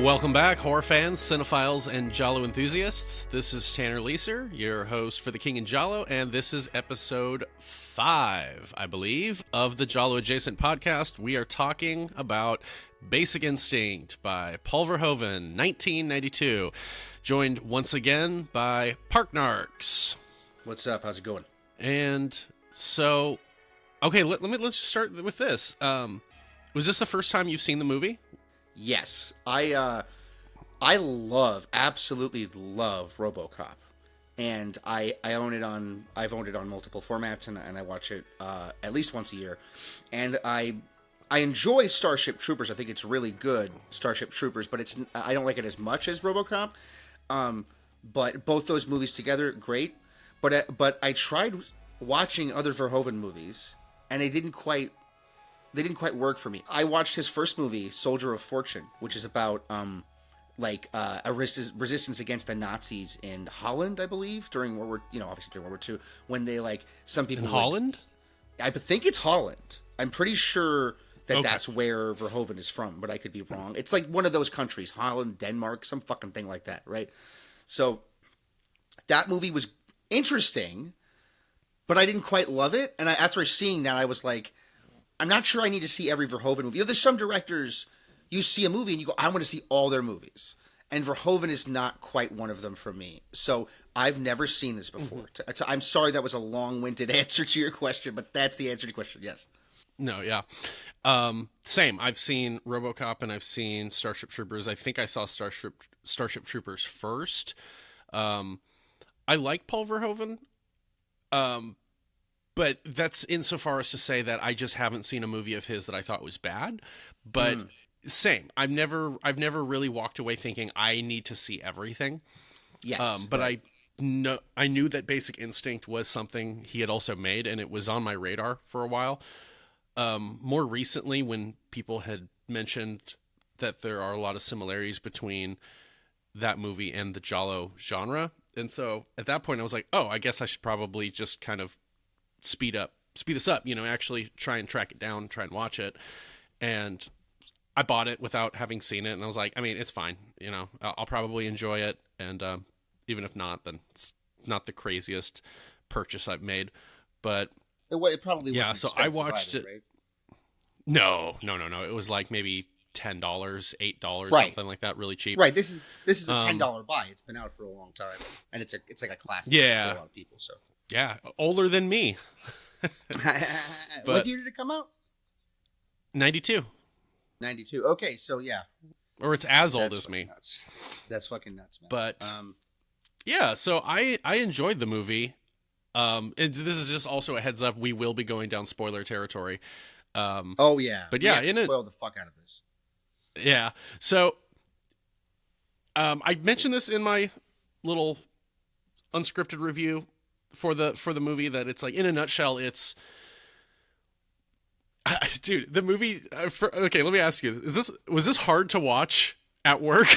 Welcome back, horror fans, cinephiles, and Giallo enthusiasts. This is Tanner Leeser, your host for The King in Giallo, and this is episode 5, I believe, of the Giallo Adjacent podcast. We are talking about Basic Instinct by Paul Verhoeven, 1992, joined once again by ParkNarcz. What's up? How's it going? And so, okay, let's start with this. Was this the first time you've seen the movie? Yes, I absolutely love RoboCop, and I've owned it on multiple formats, and I watch it at least once a year, and I enjoy Starship Troopers. I think it's really good, Starship Troopers, but I don't like it as much as RoboCop. But both those movies together, great. But I tried watching other Verhoeven movies, and they didn't quite work for me. I watched his first movie, Soldier of Fortune, which is about a resistance against the Nazis in Holland, I believe, during World War II, when they some people in Holland. I think it's Holland. I'm pretty sure that that's where Verhoeven is from, but I could be wrong. It's like one of those countries, Holland, Denmark, some fucking thing like that, right? So that movie was interesting, but I didn't quite love it. And after seeing that, I was like, I'm not sure I need to see every Verhoeven movie. There's some directors, you see a movie and you go, I want to see all their movies. And Verhoeven is not quite one of them for me. So I've never seen this before. Mm-hmm. I'm sorry that was a long-winded answer to your question, but that's the answer to your question, yes. No, yeah. Same. I've seen RoboCop and I've seen Starship Troopers. I think I saw Starship Troopers first. I like Paul Verhoeven. But that's insofar as to say that I just haven't seen a movie of his that I thought was bad. But same. I've never really walked away thinking I need to see everything. Yes. But right. I knew that Basic Instinct was something he had also made, and it was on my radar for a while. More recently, when people had mentioned that there are a lot of similarities between that movie and the Giallo genre. And so at that point I was like, oh, I guess I should probably just kind of speed this up, actually try and track it down, try and watch it. And I bought it without having seen it. And I was like, I mean, it's fine. I'll probably enjoy it. And even if not, then it's not the craziest purchase I've made. But it probably yeah, wasn't so I watched either, it. Right? No. It was like maybe $10, $8, right. Something like that, really cheap. Right. This is a $10 buy. It's been out for a long time, and it's like a classic for a lot of people. So yeah, older than me. What year did it come out? 92. 92. Okay, so yeah. Or it's as old as me. Nuts. That's fucking nuts, man. But yeah, so I enjoyed the movie. And this is just also a heads up, we will be going down spoiler territory. Oh yeah. But yeah, spoil the fuck out of this. Yeah. So I mentioned this in my little unscripted review for the movie, that it's like, in a nutshell, it's dude, the movie okay, let me ask you, was this hard to watch at work?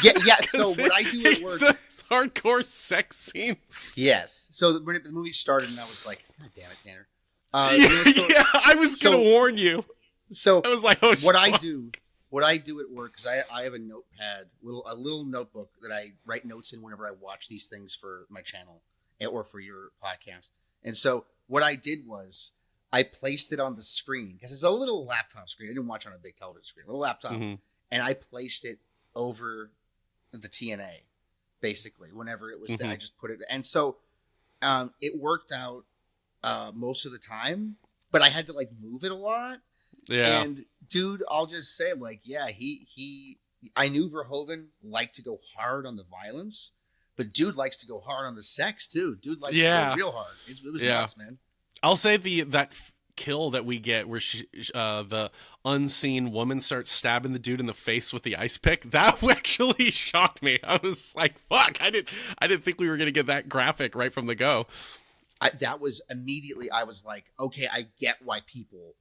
Yeah, so what I do at work, the hardcore sex scenes. Yes. So when the movie started, and I was like, God damn it, Tanner. Yeah, I was gonna warn you. So I was like, oh, what I do at work is I have a notepad, a little notebook that I write notes in whenever I watch these things for my channel or for your podcast. And so what I did was I placed it on the screen, because it's a little laptop screen. I didn't watch on a big television screen, a little laptop, and I placed it over the TNA, basically. Whenever it was there, I just put it, and so it worked out most of the time, but I had to move it a lot. Yeah. And dude, I'll just say, I knew Verhoeven liked to go hard on the violence, but dude likes to go hard on the sex too. Dude likes to go real hard. It was nuts, man. I'll say that kill that we get where the unseen woman starts stabbing the dude in the face with the ice pick, that actually shocked me. I was like, fuck, I didn't think we were gonna get that graphic right from the go. That was immediately, I was like, okay, I get why people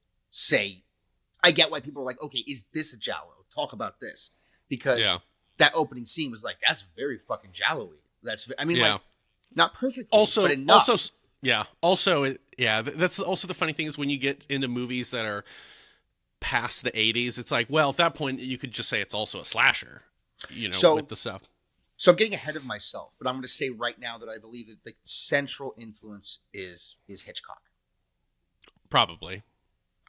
are like, okay, is this a Giallo? Talk about this. Because that opening scene was like, that's very fucking Giallo-y. Not perfectly, but enough. That's also the funny thing, is when you get into movies that are past the 80s, it's like, well, at that point, you could just say it's also a slasher. So with the stuff. So I'm getting ahead of myself, but I'm going to say right now that I believe that the central influence is Hitchcock. Probably.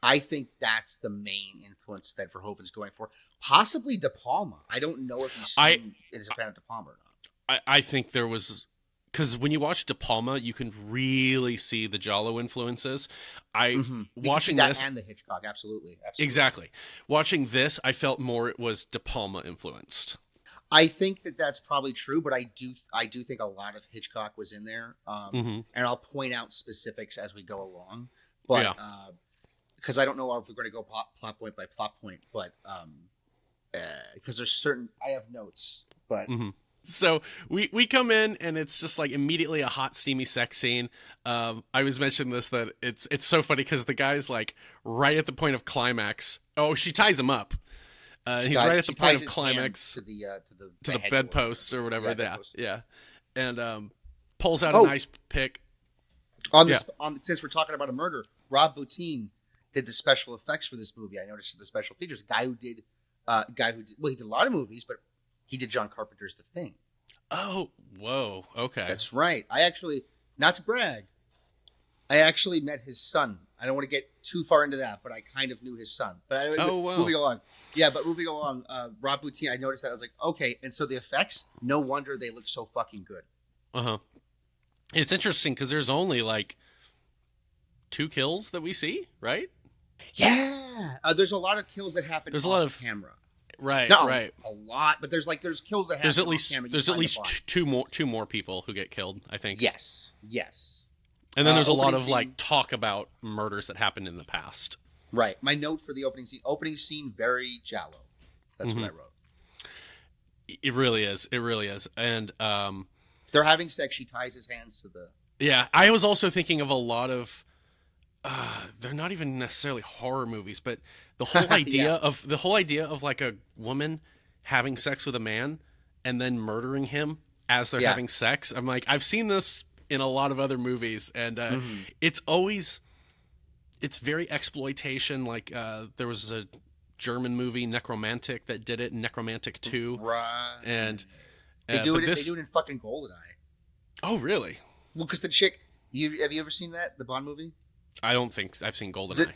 I think that's the main influence that Verhoeven's going for. Possibly De Palma. I don't know if is a fan of De Palma or not. I think there was, because when you watch De Palma, you can really see the Giallo influences. Watching this and the Hitchcock, absolutely. Exactly. Watching this, I felt more it was De Palma influenced. I think that that's probably true, but I do think a lot of Hitchcock was in there, and I'll point out specifics as we go along. But because I don't know if we're going to go plot point by plot point, but because there's certain I have notes, but. So we come in and it's just like immediately a hot steamy sex scene. I was mentioning this that it's so funny because the guy's like right at the point of climax. Oh, she ties him up. He's right at the point of climax to the bedpost or whatever. Yeah. And pulls out a nice pick. Since we're talking about a murder, Rob Bottin did the special effects for this movie. I noticed the special features. He did a lot of movies, but he did John Carpenter's The Thing. Oh, whoa. Okay. That's right. I actually, not to brag, I actually met his son. I don't want to get too far into that, but I kind of knew his son. But moving along. Yeah, but moving along, Rob Bottin, I noticed that. I was like, okay. And so the effects, no wonder they look so fucking good. Uh-huh. It's interesting because there's only like 2 kills that we see, right? Yeah. There's a lot of kills that happen off camera. Right, Not right. A lot, but there's kills that happen off camera. There's at least two more people who get killed, I think. Yes. And then there's a lot of talk about murders that happened in the past. Right. My note for the opening scene, very Giallo. That's what I wrote. It really is. And they're having sex. She ties his hands to the. Yeah, I was also thinking of a lot of. They're not even necessarily horror movies, but the whole idea of like a woman having sex with a man and then murdering him as they're having sex. I'm like, I've seen this in a lot of other movies, and it's very exploitation. Like there was a German movie, Necromantic, that did it, Necromantic 2. Right. And they do it in fucking Goldeneye. Oh, really? Well, because the chick, have you ever seen that, the Bond movie? I don't think I've seen Goldeneye.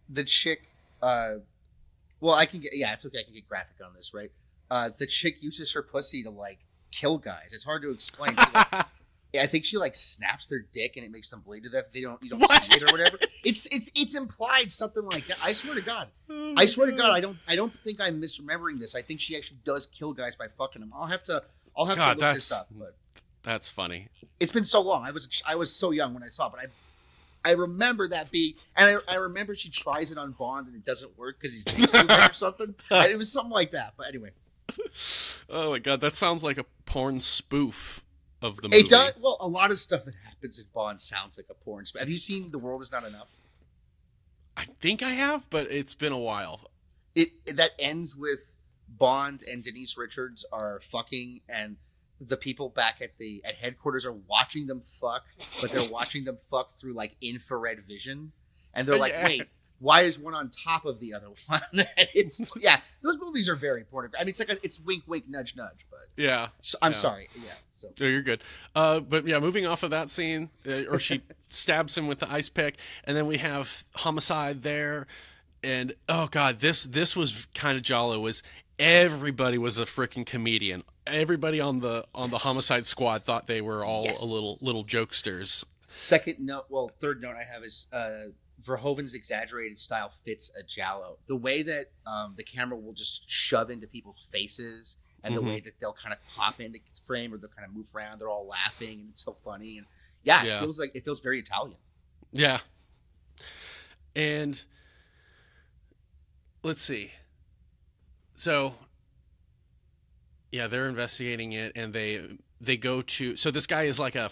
The chick, well, I can get, it's okay, I can get graphic on this, right? The chick uses her pussy to, like, kill guys. It's hard to explain. I think she, like, snaps their dick and it makes them bleed to death. You don't see it or whatever. It's implied something like that. I swear to God. I don't think I'm misremembering this. I think she actually does kill guys by fucking them. I'll have to look this up. But that's funny. It's been so long. I was so young when I saw it, but I remember that being, and I remember she tries it on Bond and it doesn't work because he's tasting her or something. And it was something like that. But anyway. Oh my God, that sounds like a porn spoof of the movie. It does. Well, a lot of stuff that happens in Bond sounds like a porn spoof. Have you seen The World Is Not Enough? I think I have, but it's been a while. That ends with Bond and Denise Richards are fucking, and the people back at headquarters are watching them fuck, but they're watching them fuck through like infrared vision, and they're like, wait, why is one on top of the other one? It's those movies are very pornographic. I mean, it's wink wink nudge nudge, but so, I'm sorry, so no, you're good. But yeah, moving off of that scene, or she stabs him with the ice pick, and then we have homicide there, and oh God, this was kind of Giallo. Was everybody was a freaking comedian. Everybody on the homicide squad thought they were all a little jokesters. Third note I have is Verhoeven's exaggerated style fits a Giallo. The way that the camera will just shove into people's faces, and the way that they'll kind of pop into frame or they'll kind of move around, they're all laughing and it's so funny, and it feels very Italian. Yeah. And let's see. So they're investigating it, and they go to. So this guy is like a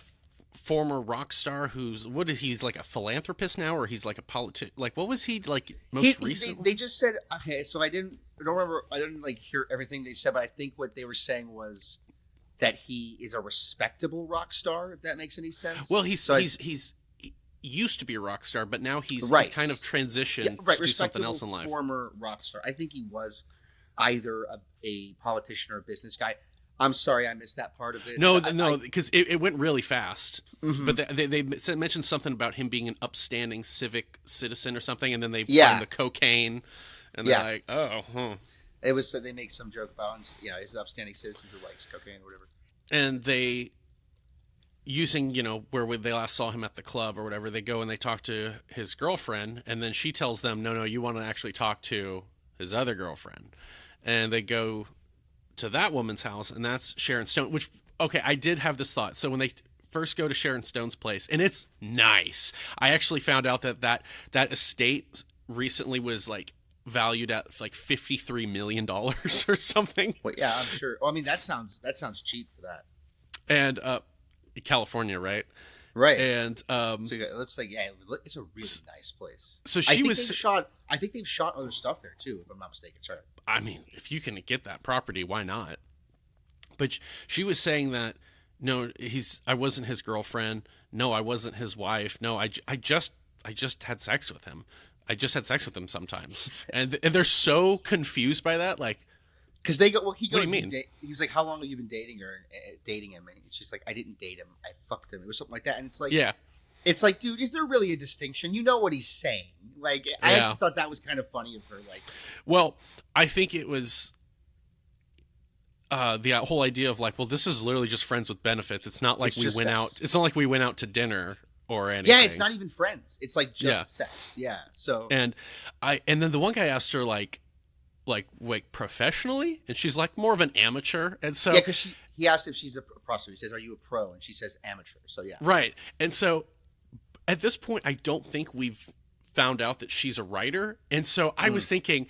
former rock star he's like a philanthropist now, or he's like a politician. Like, what was he like recently? They just said, okay, so I don't remember. I didn't like hear everything they said, but I think what they were saying was that he is a respectable rock star. If that makes any sense. Well, he used to be a rock star, but now he's kind of transitioned to do something else in life. Former rock star. I think he was. either a politician or a business guy. I'm sorry, I missed that part of it. No, because it went really fast. Mm-hmm. But they mentioned something about him being an upstanding civic citizen or something, and then they Yeah. find the cocaine, and they're like, oh, It was they make some joke about, he's an upstanding citizen who likes cocaine or whatever. And they, using, where they last saw him at the club or whatever, they go and they talk to his girlfriend, and then she tells them, no, you want to actually talk to his other girlfriend. And they go to that woman's house, and that's Sharon Stone, which, okay, I did have this thought. So when they first go to Sharon Stone's place, and it's nice. I actually found out that estate recently was like valued at like $53 million or something. Well, yeah, I'm sure. Well, I mean, that sounds cheap for that. And California, right? Right. And so it looks like it's a really nice place. So I think they've shot other stuff there too, if I'm not mistaken. Sorry. I mean, if you can get that property, why not? But she was saying that no, I wasn't his girlfriend. No, I wasn't his wife. No, I just had sex with him. I just had sex with him sometimes, and they're so confused by that, like. Because they go, well, he goes. What do you mean? He was like, "How long have you been dating her?" Dating him, and she's like, "I didn't date him. I fucked him." It was something like that, and it's like, yeah, it's like, dude, is there really a distinction? You know what he's saying? Like, I just thought that was kind of funny of her. Like, well, I think it was the whole idea of like, well, this is literally just friends with benefits. It's not like we went out. It's not like we went out to dinner or anything. Yeah, it's not even friends. It's like just sex. Yeah. So and then the one guy asked her like professionally, and she's like more of an amateur, and so because he asked if she's a prostitute. He says, "Are you a pro?" And she says, "Amateur." So yeah, right. And so at this point, I don't think we've found out that she's a writer, and so I was thinking,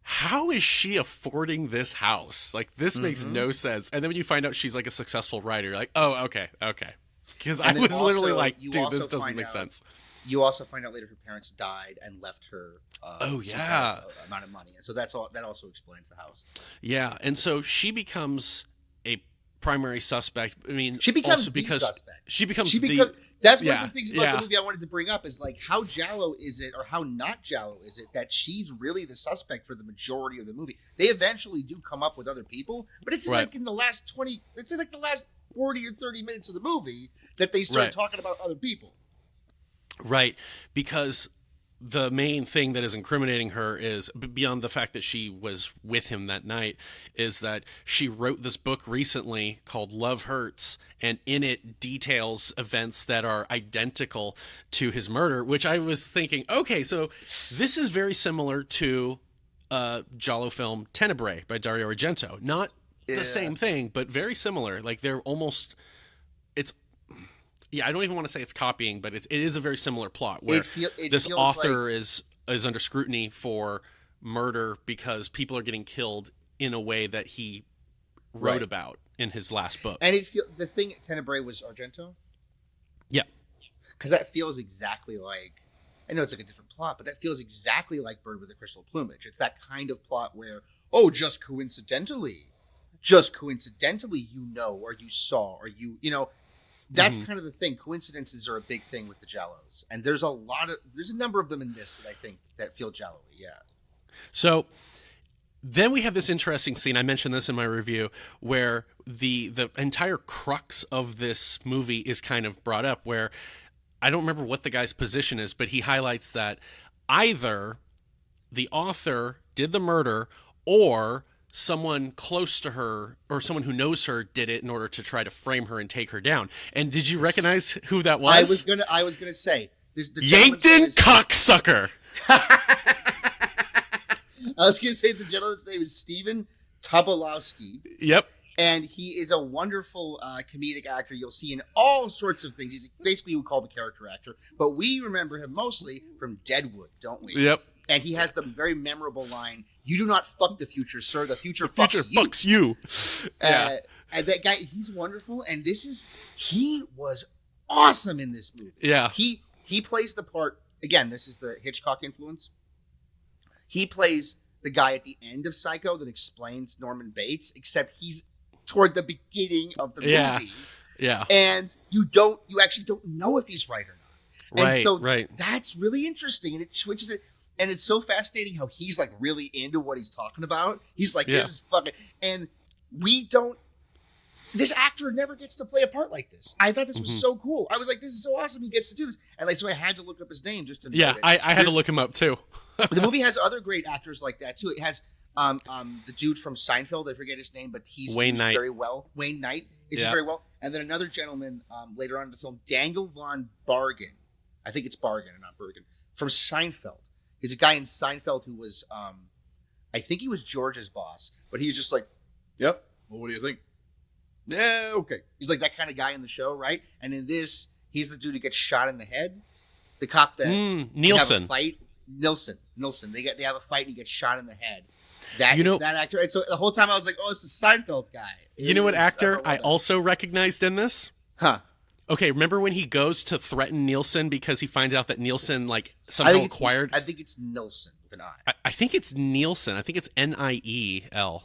how is she affording this house? Like, this makes no sense. And then when you find out she's like a successful writer, you're like, oh, okay. Because I was literally like, dude, this doesn't make sense. You also find out later her parents died and left her some kind of amount of money, and so that also explains the house. Yeah, and so she becomes a primary suspect. I mean, she becomes also because suspect. That's one of the things about the movie I wanted to bring up is like, how giallo is it, or how not giallo is it that she's really the suspect for the majority of the movie? They eventually do come up with other people, but it's like in the last 40 or 30 minutes of the movie that they start talking about other people. Right, because the main thing that is incriminating her is, beyond the fact that she was with him that night, is that she wrote this book recently called Love Hurts, and in it details events that are identical to his murder, which I was thinking, okay, so this is very similar to Giallo film Tenebrae by Dario Argento. Not the same thing, but very similar. Like, they're almost... I don't even want to say it's copying, but it is a very similar plot where this author is under scrutiny for murder because people are getting killed in a way that he wrote about in his last book. And the thing at Tenebrae was Argento? Yeah. Because that feels exactly like, I know it's like a different plot, but that feels exactly like Bird with the Crystal Plumage. It's that kind of plot where, just coincidentally, or you saw, or that's kind of the thing. Coincidences are a big thing with the Giallos, and there's a number of them in this that I think that feel Giallo-y. Yeah. So then we have this interesting scene. I mentioned this in my review, where the entire crux of this movie is kind of brought up. Where I don't remember what the guy's position is, but he highlights that either the author did the murder, or someone close to her or someone who knows her did it in order to try to frame her and take her down. And did you recognize who that was? I was gonna say this. Yankton cocksucker. I was gonna say the gentleman's name is Stephen Tobolowsky. Yep. And he is a wonderful comedic actor. You'll see in all sorts of things. He's basically who we call the character actor, but we remember him mostly from Deadwood, don't we? Yep. And he has the very memorable line, "You do not fuck the future, sir. The future fucks you." Yeah. And that guy, he's wonderful. And he was awesome in this movie. Yeah. He plays the part, again, this is the Hitchcock influence. He plays the guy at the end of Psycho that explains Norman Bates, except he's toward the beginning of the movie. Yeah. And you actually don't know if he's right or not. And so that's really interesting. And it switches it. and it's so fascinating how he's like really into what he's talking about. He's like, this is fucking, and we don't. This actor never gets to play a part like this. I thought this was so cool. I was like, this is so awesome. He gets to do this. And like, so I had to look up his name just to know it. I had to look him up too. The movie has other great actors like that too. It has the dude from Seinfeld. I forget his name, but he's Wayne used Knight. very well. Wayne Knight is used very well. And then another gentleman later on in the film, Daniel von Bargen. I think it's Bargen and not Bergen. From Seinfeld. He's a guy in Seinfeld who was, I think he was George's boss. But he's just like, yep. Well, what do you think? Yeah, okay. He's like that kind of guy in the show, right? And in this, he's the dude who gets shot in the head. The cop that Nielsen. Have a fight. Nilsson. They have a fight and he gets shot in the head. That that actor. And so the whole time I was like, oh, it's the Seinfeld guy. You know what actor I also recognized in this? Huh. Okay, remember when he goes to threaten Nielsen because he finds out that Nielsen like somehow acquired? I think it's Nilsson with an I. I think it's Nielsen. I think it's Niel.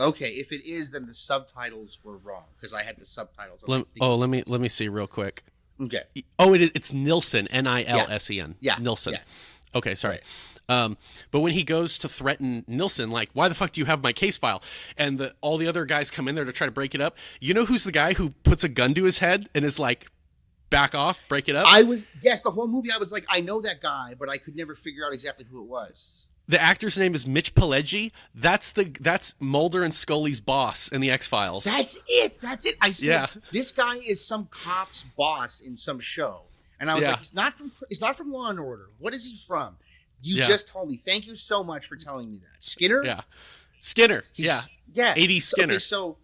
Okay, if it is, then the subtitles were wrong because I had the subtitles. Let me see real quick. Okay. Oh, it's Nilsen, Nilsen. Yeah. Nilsen. Yeah. Okay, sorry. Right. But when he goes to threaten Nilsen, like, why the fuck do you have my case file? And all the other guys come in there to try to break it up. You know who's the guy who puts a gun to his head and is like, back off, break it up? The whole movie I was like, I know that guy, but I could never figure out exactly who it was. The actor's name is Mitch Pileggi. That's Mulder and Scully's boss in the X-Files. That's it. I said, this guy is some cop's boss in some show. And I was like, he's not from Law and Order. What is he from? You just told me. Thank you so much for telling me that. Skinner? Yeah. Skinner. Yeah. 80 Skinner. Okay, so,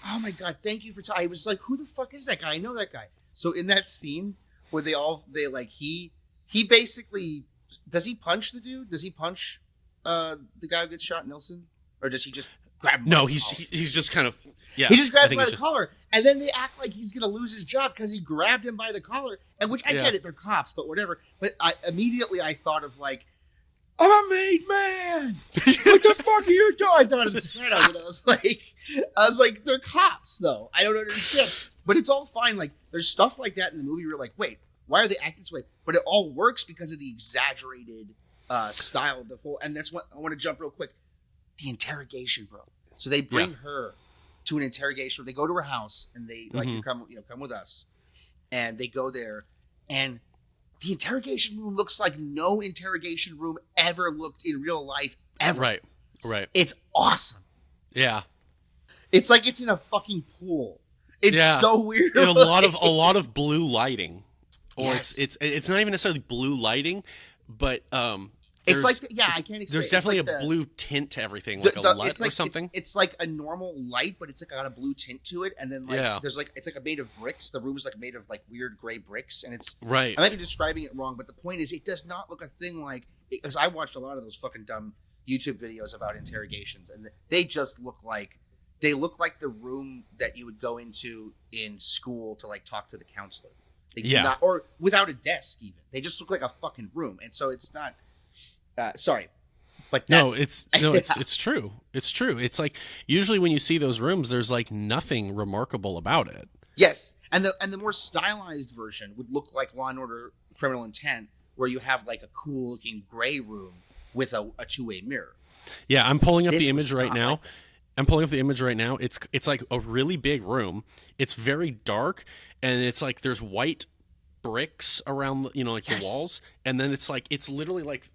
oh my God, thank you for telling. I was like, who the fuck is that guy? I know that guy. So in that scene where he basically, does he punch the dude? Does he punch the guy who gets shot, Nilsson? Or does he just grab him? No, he's just kind of, he just grabs him by the collar, and then they act like he's going to lose his job because he grabbed him by the collar, and which I get it, they're cops, but whatever. But I thought of like, I'm a made man. What the fuck are you doing? I thought of the Sopranos, and I was like, they're cops though. I don't understand, but it's all fine. Like, there's stuff like that in the movie. You're like, wait, why are they acting this way? But it all works because of the exaggerated style of the whole. And that's what I want to jump real quick. The interrogation, bro. So they bring her to an interrogation. They go to her house and they like, come with us, and they go there, and the interrogation room looks like no interrogation room ever looked in real life ever. Right. It's awesome. Yeah. It's like it's in a fucking pool. It's so weird. And a lot of blue lighting, or it's not even necessarily blue lighting, but it's like I can't explain. There's definitely a blue tint to everything, like a LUT or something. It's like a normal light, but it's like got a blue tint to it, and then there's like it's like made of bricks. The room is like made of like weird gray bricks, and it's I might be describing it wrong, but the point is, it does not look a thing like, because I watched a lot of those fucking dumb YouTube videos about interrogations, and they just look like the room that you would go into in school to like talk to the counselor. They do not, or without a desk even. They just look like a fucking room, and so it's not. Sorry, but it's true. It's true. It's like usually when you see those rooms, there's like nothing remarkable about it. Yes, and the more stylized version would look like Law and Order: Criminal Intent, where you have like a cool looking gray room with a two-way mirror. Yeah, I'm pulling up the image right now. It's like a really big room. It's very dark, and it's like there's white bricks around the walls, and then it's literally like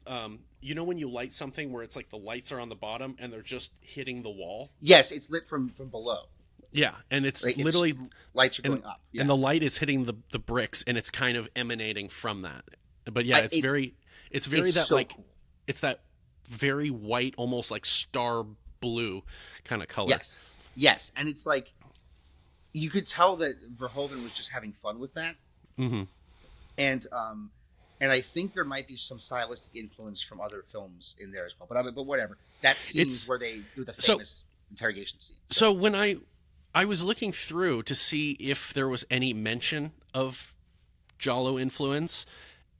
when you light something where it's like the lights are on the bottom and they're just hitting the wall. Yes, it's lit from below. Yeah, and it's like literally lights are going up, and the light is hitting the bricks, and it's kind of emanating from that. But yeah, it's very that so like cool. It's that very white, almost like star blue kind of color. Yes, and it's like you could tell that Verhoeven was just having fun with that. Mm-hmm. And I think there might be some stylistic influence from other films in there as well. But whatever. That scene where they do the famous interrogation scene. So when I was looking through to see if there was any mention of Giallo influence,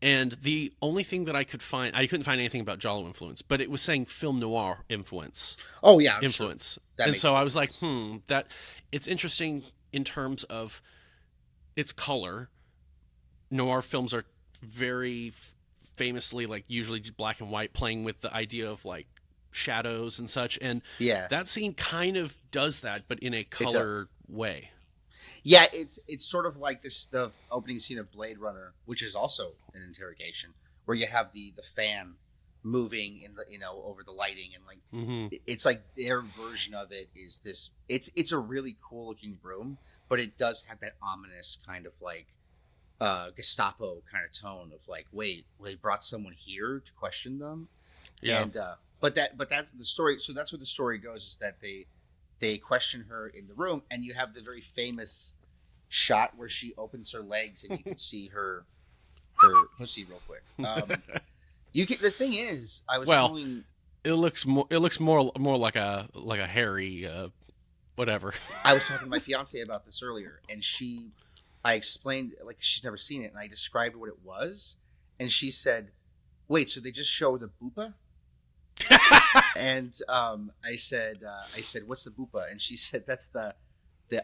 and the only thing that I couldn't find anything about Giallo influence, but it was saying film noir influence. Oh yeah, influence. Sure. And so I was like, that it's interesting in terms of its color. Noir films are very famously like usually black and white, playing with the idea of like shadows and such, and Yeah, that scene kind of does that, but in a it does. color way. Yeah, it's sort of like the opening scene of Blade Runner, which is also an interrogation, where you have the fan moving in the over the lighting, and like it's like their version of it is this. It's a really cool looking room, but it does have that ominous kind of like Gestapo kind of tone of like, wait, well, they brought someone here to question them, Yeah. and but that's the story. So that's what the story goes, is that they question her in the room, and you have the very famous shot where she opens her legs and you can see her pussy real quick. The thing is, I was telling. It looks more like a hairy whatever. I was talking to my fiance about this earlier, and I explained, like, she's never seen it, and I described what it was, and she said, "Wait, so they just show the bupa?" And I said, "What's the bupa?" And she said, "That's the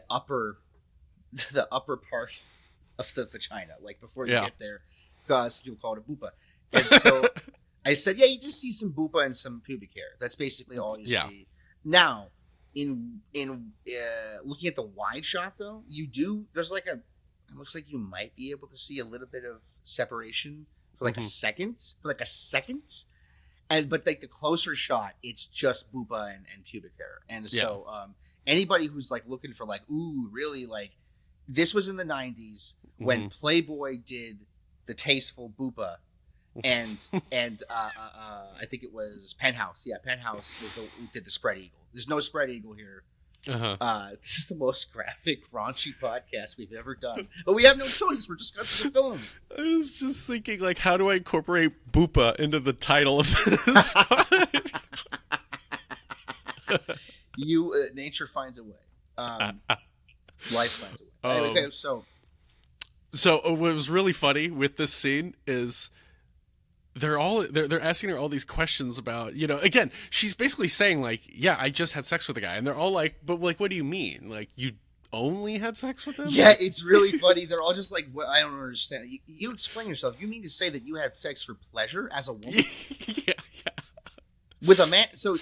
upper part of the vagina, like before you get there, because people call it a bupa." And so I said, "Yeah, you just see some bupa and some pubic hair. That's basically all you see." Now, in looking at the wide shot, though, there's like it looks like you might be able to see a little bit of separation for like a second, but like the closer shot, it's just bupa and pubic hair. And so anybody who's like looking for like, ooh, really, like, this was in the 90s when Playboy did the tasteful bupa, and I think it was Penthouse. Yeah, Penthouse did the spread eagle. There's no spread eagle here. This is the most graphic, raunchy podcast we've ever done, but we have no choice. We're discussing the film. I was just thinking, like, how do I incorporate bupa into the title of this? Nature finds a way. Life finds a way. Anyway, okay, so what was really funny with this scene is they're asking her all these questions about, again, she's basically saying like, yeah, I just had sex with a guy, and they're all like, but like, what do you mean? Like, you only had sex with him? Yeah, it's really funny. They're all just like, what? I don't understand. You explain yourself. You mean to say that you had sex for pleasure as a woman? Yeah. With a man? So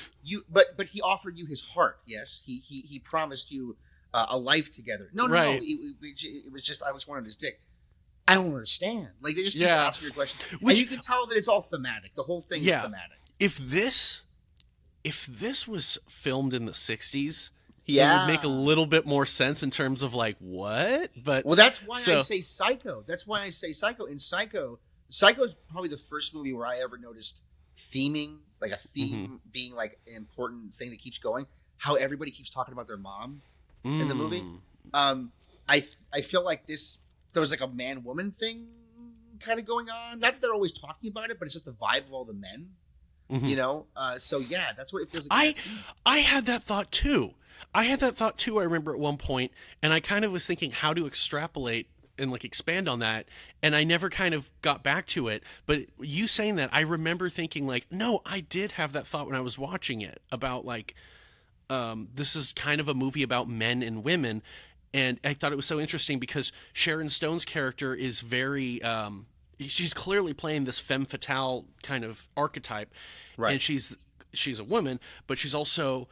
but he offered you his heart. Yes, he promised you a life together. No. It was just, I just wanted his dick. I don't understand. Like, they just keep asking your questions, and you can tell that it's all thematic. The whole thing is thematic. If this was filmed in the 60s, it would make a little bit more sense in terms of like what. But that's why I say Psycho. In Psycho is probably the first movie where I ever noticed theming, like a theme being like an important thing that keeps going. How everybody keeps talking about their mom in the movie. I feel like there was like a man-woman thing kind of going on. Not that they're always talking about it, but it's just the vibe of all the men, So yeah, that's what it feels like. I had that thought too. I remember at one point, and I kind of was thinking how to extrapolate and like expand on that, and I never kind of got back to it. But you saying that, I remember thinking like, no, I did have that thought when I was watching it about like, this is kind of a movie about men and women. And I thought it was so interesting because Sharon Stone's character is very, she's clearly playing this femme fatale kind of archetype. Right. And she's a woman, but she's also,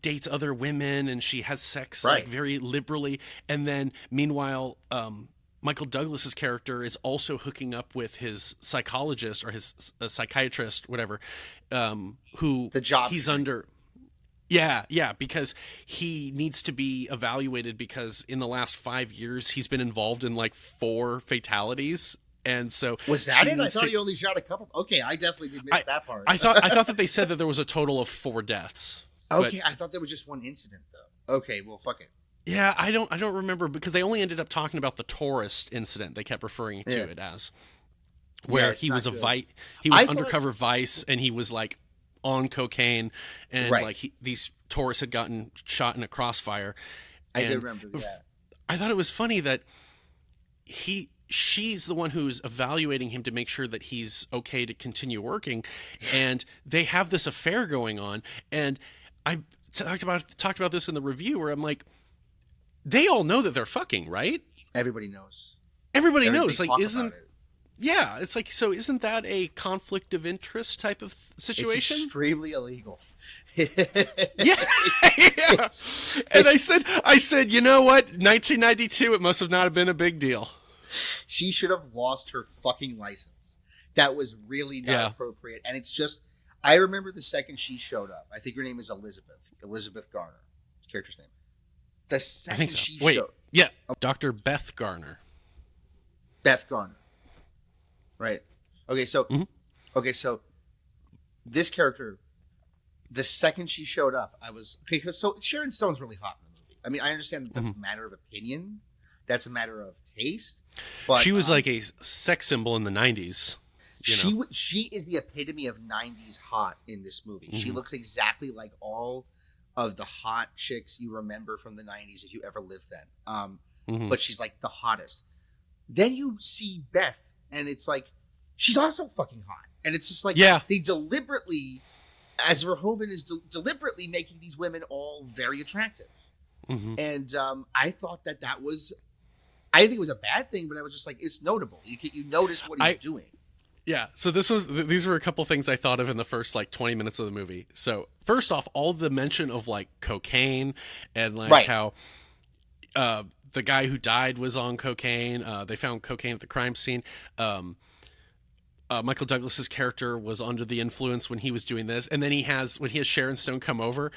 dates other women, and she has sex like very liberally. And then meanwhile, Michael Douglas's character is also hooking up with his psychologist or his psychiatrist, whatever, who the job he's under. Yeah, because he needs to be evaluated because in the last 5 years he's been involved in like 4 fatalities, and so was that it? I thought he only shot a couple. Okay, I definitely did miss that part. I thought that they said that there was a total of 4 deaths. Okay, I thought there was just one incident though. Okay, well, fuck it. Yeah, I don't remember because they only ended up talking about the tourist incident. They kept referring to it as where he was undercover vice, and he was like on cocaine, and like these tourists had gotten shot in a crossfire. I do remember that. I thought it was funny that she's the one who's evaluating him to make sure that he's okay to continue working, and they have this affair going on. And I talked about this in the review where I'm like, they all know that they're fucking, right? Everybody knows. Everybody knows. Like, Yeah, it's like, so isn't that a conflict of interest type of It's situation? extremely illegal. Yeah, yeah. And It's I said, you know what? 1992, it must have not have been a big deal. she should have lost her fucking license. That was really not Yeah, appropriate. And it's just, I remember the second she showed up. I think her name is Elizabeth Garner, character's name. The I think second so. she Wait, showed, yeah, Dr. Beth Garner. Beth Garner, right? Okay, so Hmm. okay, so this character, the second she showed up, I was okay. So Sharon Stone's really hot in the movie. I mean, I understand that that's a matter of opinion, that's a matter of taste, but She was like a sex symbol in the 90s, you know. she is the epitome of '90s hot in this movie. She looks exactly like all of the hot chicks you remember from the '90s if you ever lived then. Hmm. But she's like the hottest. Then you see Beth, and it's like she's also fucking hot, and it's just like Yeah. they deliberately, as Verhoeven is deliberately making these women all very attractive, Hmm. and I thought that was, I didn't think it was a bad thing, but I was just like, it's notable. You notice what he's doing. Yeah, so these were a couple things I thought of in the first like 20 minutes of the movie. So first off, all the mention of like cocaine and like Right. how the guy who died was on cocaine. They found cocaine at the crime scene. Michael Douglas's character was under the influence when he was doing this, and then when he has Sharon Stone come over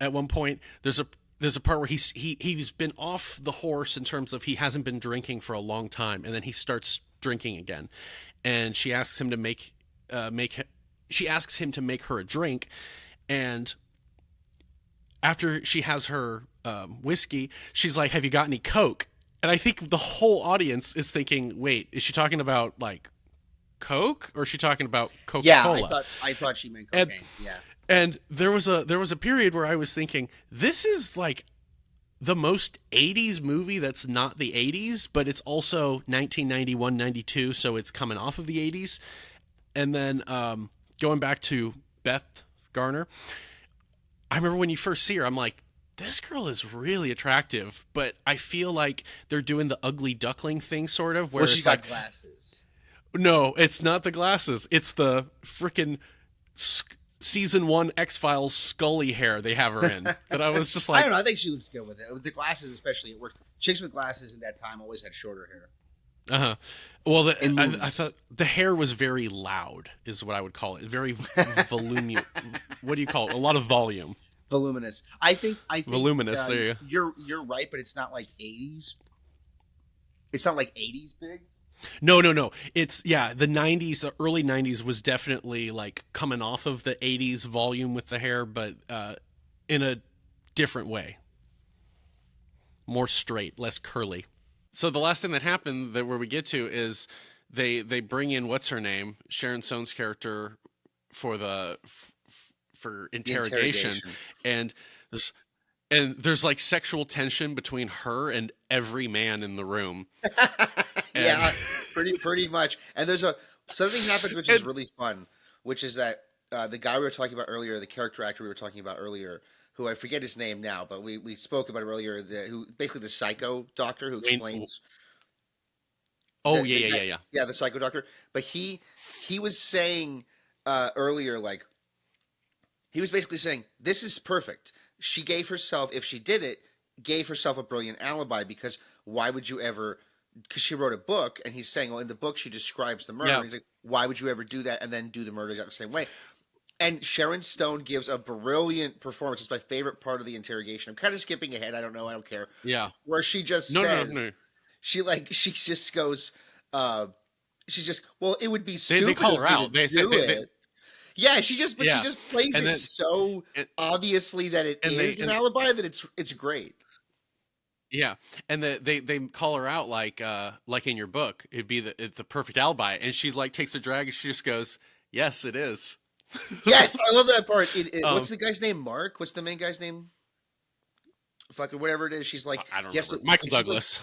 at one point. There's a part where he's been off the horse in terms of he hasn't been drinking for a long time, and then he starts drinking again, and she asks him to she asks him to make her a drink, and after she has her whiskey, she's like, "Have you got any Coke?" And I think the whole audience is thinking, "Wait, is she talking about like Coke, or is she talking about Coca Yeah, Cola?" I thought she meant And cocaine. Yeah. and there was a period where I was thinking, this is like the most 80s movie that's not the 80s, but it's also 1991, 92, so it's coming off of the 80s. And then going back to Beth Garner, I remember when you first see her, I'm like, this girl is really attractive, but I feel like they're doing the ugly duckling thing, sort of, where Well, she's it's got like, glasses. no, it's not the glasses. It's the freaking season 1 X-Files Scully hair they have her in. That I was just I like, don't know. I think she looks good with it. With the glasses, especially, it works. Chicks with glasses in that time always had shorter hair. uh-huh. Well, In I movies. thought the hair was very loud, is what I would call it. Very voluminous. What do you call it? A lot of volume. Voluminous. I think Voluminous. There you go. you're right, but it's not like '80s. It's not like '80s big. No, no, no. It's the 90s, the early 90s was definitely like coming off of the 80s volume with the hair, but in a different way. More straight, less curly. So the last thing that happened that where we get to is they bring in what's her name, Sharon Stone's character for for The interrogation, interrogation. and there's there's like sexual tension between her and every man in the room. And Yeah, pretty much. And there's something happens which is and really fun, which is that the guy we were talking about earlier, the character actor we were talking about earlier, who I forget his name now, but we spoke about it earlier. Who basically the psycho doctor who Wayne, explains oh the yeah, yeah, guy, yeah, yeah. yeah, the psycho doctor. But he was saying earlier, like he was basically saying this is perfect. She gave herself, if she did it, gave herself a brilliant alibi because why would you ever? Because she wrote a book, and he's saying, well, in the book she describes the murder. Yeah. And he's like, why would you ever do that and then do the murder the same way? And Sharon Stone gives a brilliant performance. It's my favorite part of the interrogation. I'm kind of skipping ahead. I don't know. I don't care. Yeah. Where she just No, no, says, no. she just goes, uh, she's just, well, it would be They stupid call of her me out. to They say do it. Yeah, but she yeah, just plays and it then so and, obviously that it and they is an alibi that it's great. yeah, and they call her out like in your book, it'd be the perfect alibi, and she's like takes a drag and she just goes, "Yes, it is." Yes, I love that part. What's um, the guy's name? Mark? What's the main guy's name? Fucking whatever it is. She's like, I don't yes, remember. Michael she's like, Douglas.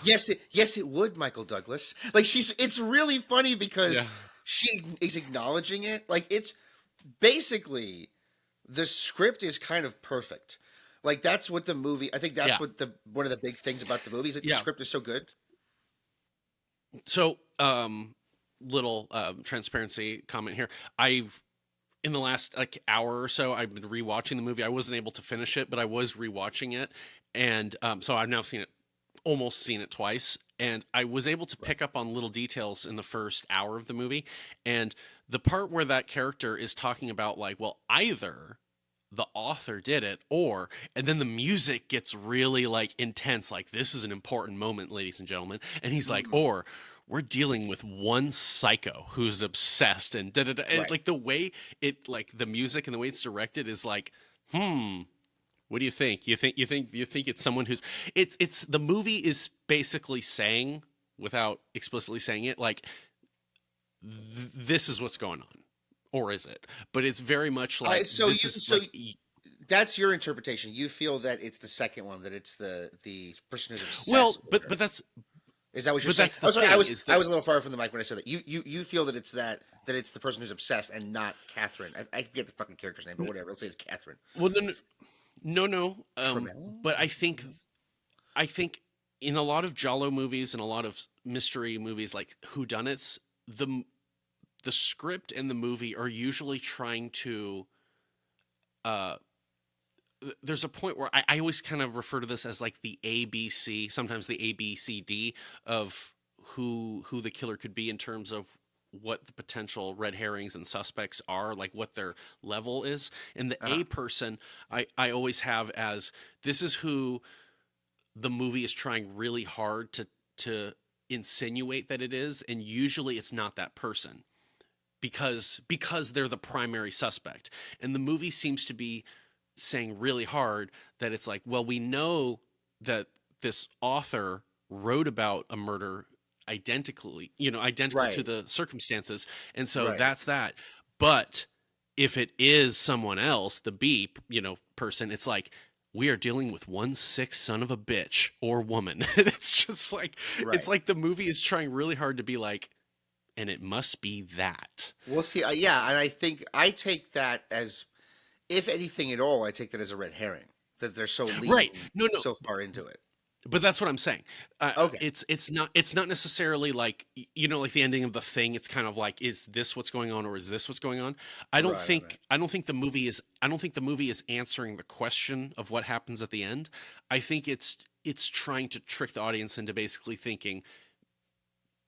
yes, it would, Michael Douglas. Like it's really funny Yeah, because she is acknowledging it. Like it's basically the script is kind of perfect. Like that's what the movie. I think that's yeah, what one of the big things about the movie is that the yeah. script is so good. So little transparency comment here. I've in the last like hour or so, I've been rewatching the movie. I wasn't able to finish it, but I was rewatching it, and so I've now seen it, almost seen it twice, and I was able to Right. pick up on little details in the first hour of the movie, and the part where that character is talking about like, well, either the author did it or, and then the music gets really like intense, like this is an important moment, ladies and gentlemen, and he's like, Mm, or we're dealing with one psycho who's obsessed and da da da, and right. like the way it, like the music and the way it's directed is like, hmm, what do you think? You think it's someone who's, it's the movie is basically saying, without explicitly saying it, like this is what's going on, or is it? But it's very much I like so this you is so like that's your interpretation. You feel that it's the second one, that it's the person who's well, obsessed with but her. but that's Is that what you're but saying? that's the Oh, sorry, thing is I that was a little far from the mic when I said that. You feel that it's that it's the person who's obsessed and not Catherine. I forget the fucking character's name, but whatever. Let's say it's Catherine well no Trammell. but I think in a lot of Giallo movies and a lot of mystery movies like whodunits, the script and the movie are usually trying to uh there's a point where I always kind of refer to this as like the ABC, sometimes the ABCD of who the killer could be in terms of what the potential red herrings and suspects are, like what their level is. And the Uh-huh. A person I always have as this is who the movie is trying really hard to insinuate that it is, and usually it's not that person because they're the primary suspect. And the movie seems to be saying really hard that it's like, well, we know that this author wrote about a murder identical to Right. the circumstances, and so Right. that's that. But if it is someone else, the beep, person, it's like we are dealing with one sick son of a bitch or woman. And it's just like it's Right. like the movie is trying really hard to be like, and it must be that. We'll see. Yeah, and I think I take that as, if anything at all, I take that as a red herring that they're so Right. leaning No, no. so far into it. But that's what I'm saying. Okay. It's not necessarily like like the ending of the Thing. It's kind of like, is this what's going on or is this what's going on? Right. Right. Right. I don't think the movie is answering the question of what happens at the end. I think it's trying to trick the audience into basically thinking,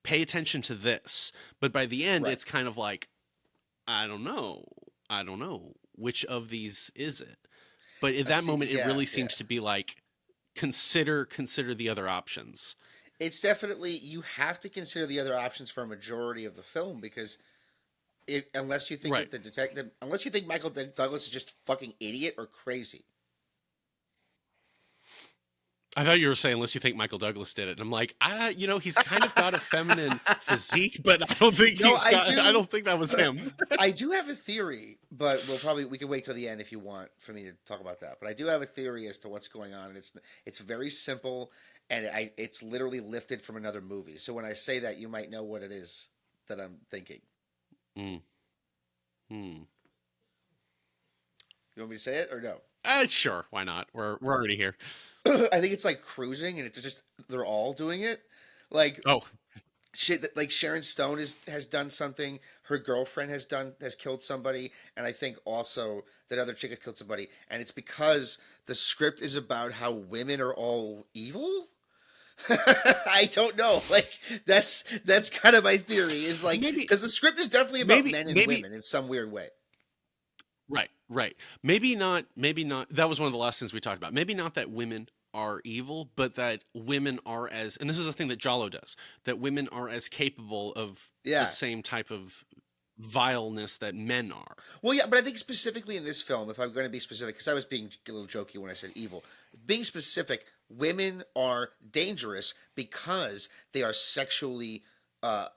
pay attention to this. But by the end, Right. it's kind of like, I don't know which of these is it. But at I that see. moment, it Yeah. really Yeah. seems to be like, consider the other options. It's definitely, you have to consider the other options for a majority of the film, because unless you think Right. that the detective, unless you think Michael Douglas is just fucking idiot or crazy. I thought you were saying unless you think Michael Douglas did it. And I'm like, he's kind of got a feminine physique, but I don't think No, I I do. don't think that was him. I do have a theory, but we can wait till the end if you want for me to talk about that. But I do have a theory as to what's going on, and it's very simple, and it's literally lifted from another movie. So when I say that, you might know what it is that I'm thinking. Mm, hmm. You want me to say it or no? Sure, why not? We're already here. I think it's like cruising, and it's just they're all doing it. Like Oh, shit, that like Sharon Stone has done something. Her girlfriend has killed somebody, and I think also that other chick has killed somebody. And it's because the script is about how women are all evil. I don't know. Like that's kind of my theory. Is like, maybe because the script is definitely about maybe men and maybe women in some weird way. right. Maybe not. That was one of the last things we talked about. Maybe not that women are evil, but that women are as, and this is a thing that Giallo does, that women are as capable of the Yeah. same type of vileness that men are. Well, yeah, but I think specifically in this film, if I'm going to be specific, because I was being a little jokey when I said evil, being specific, women are dangerous because they are sexually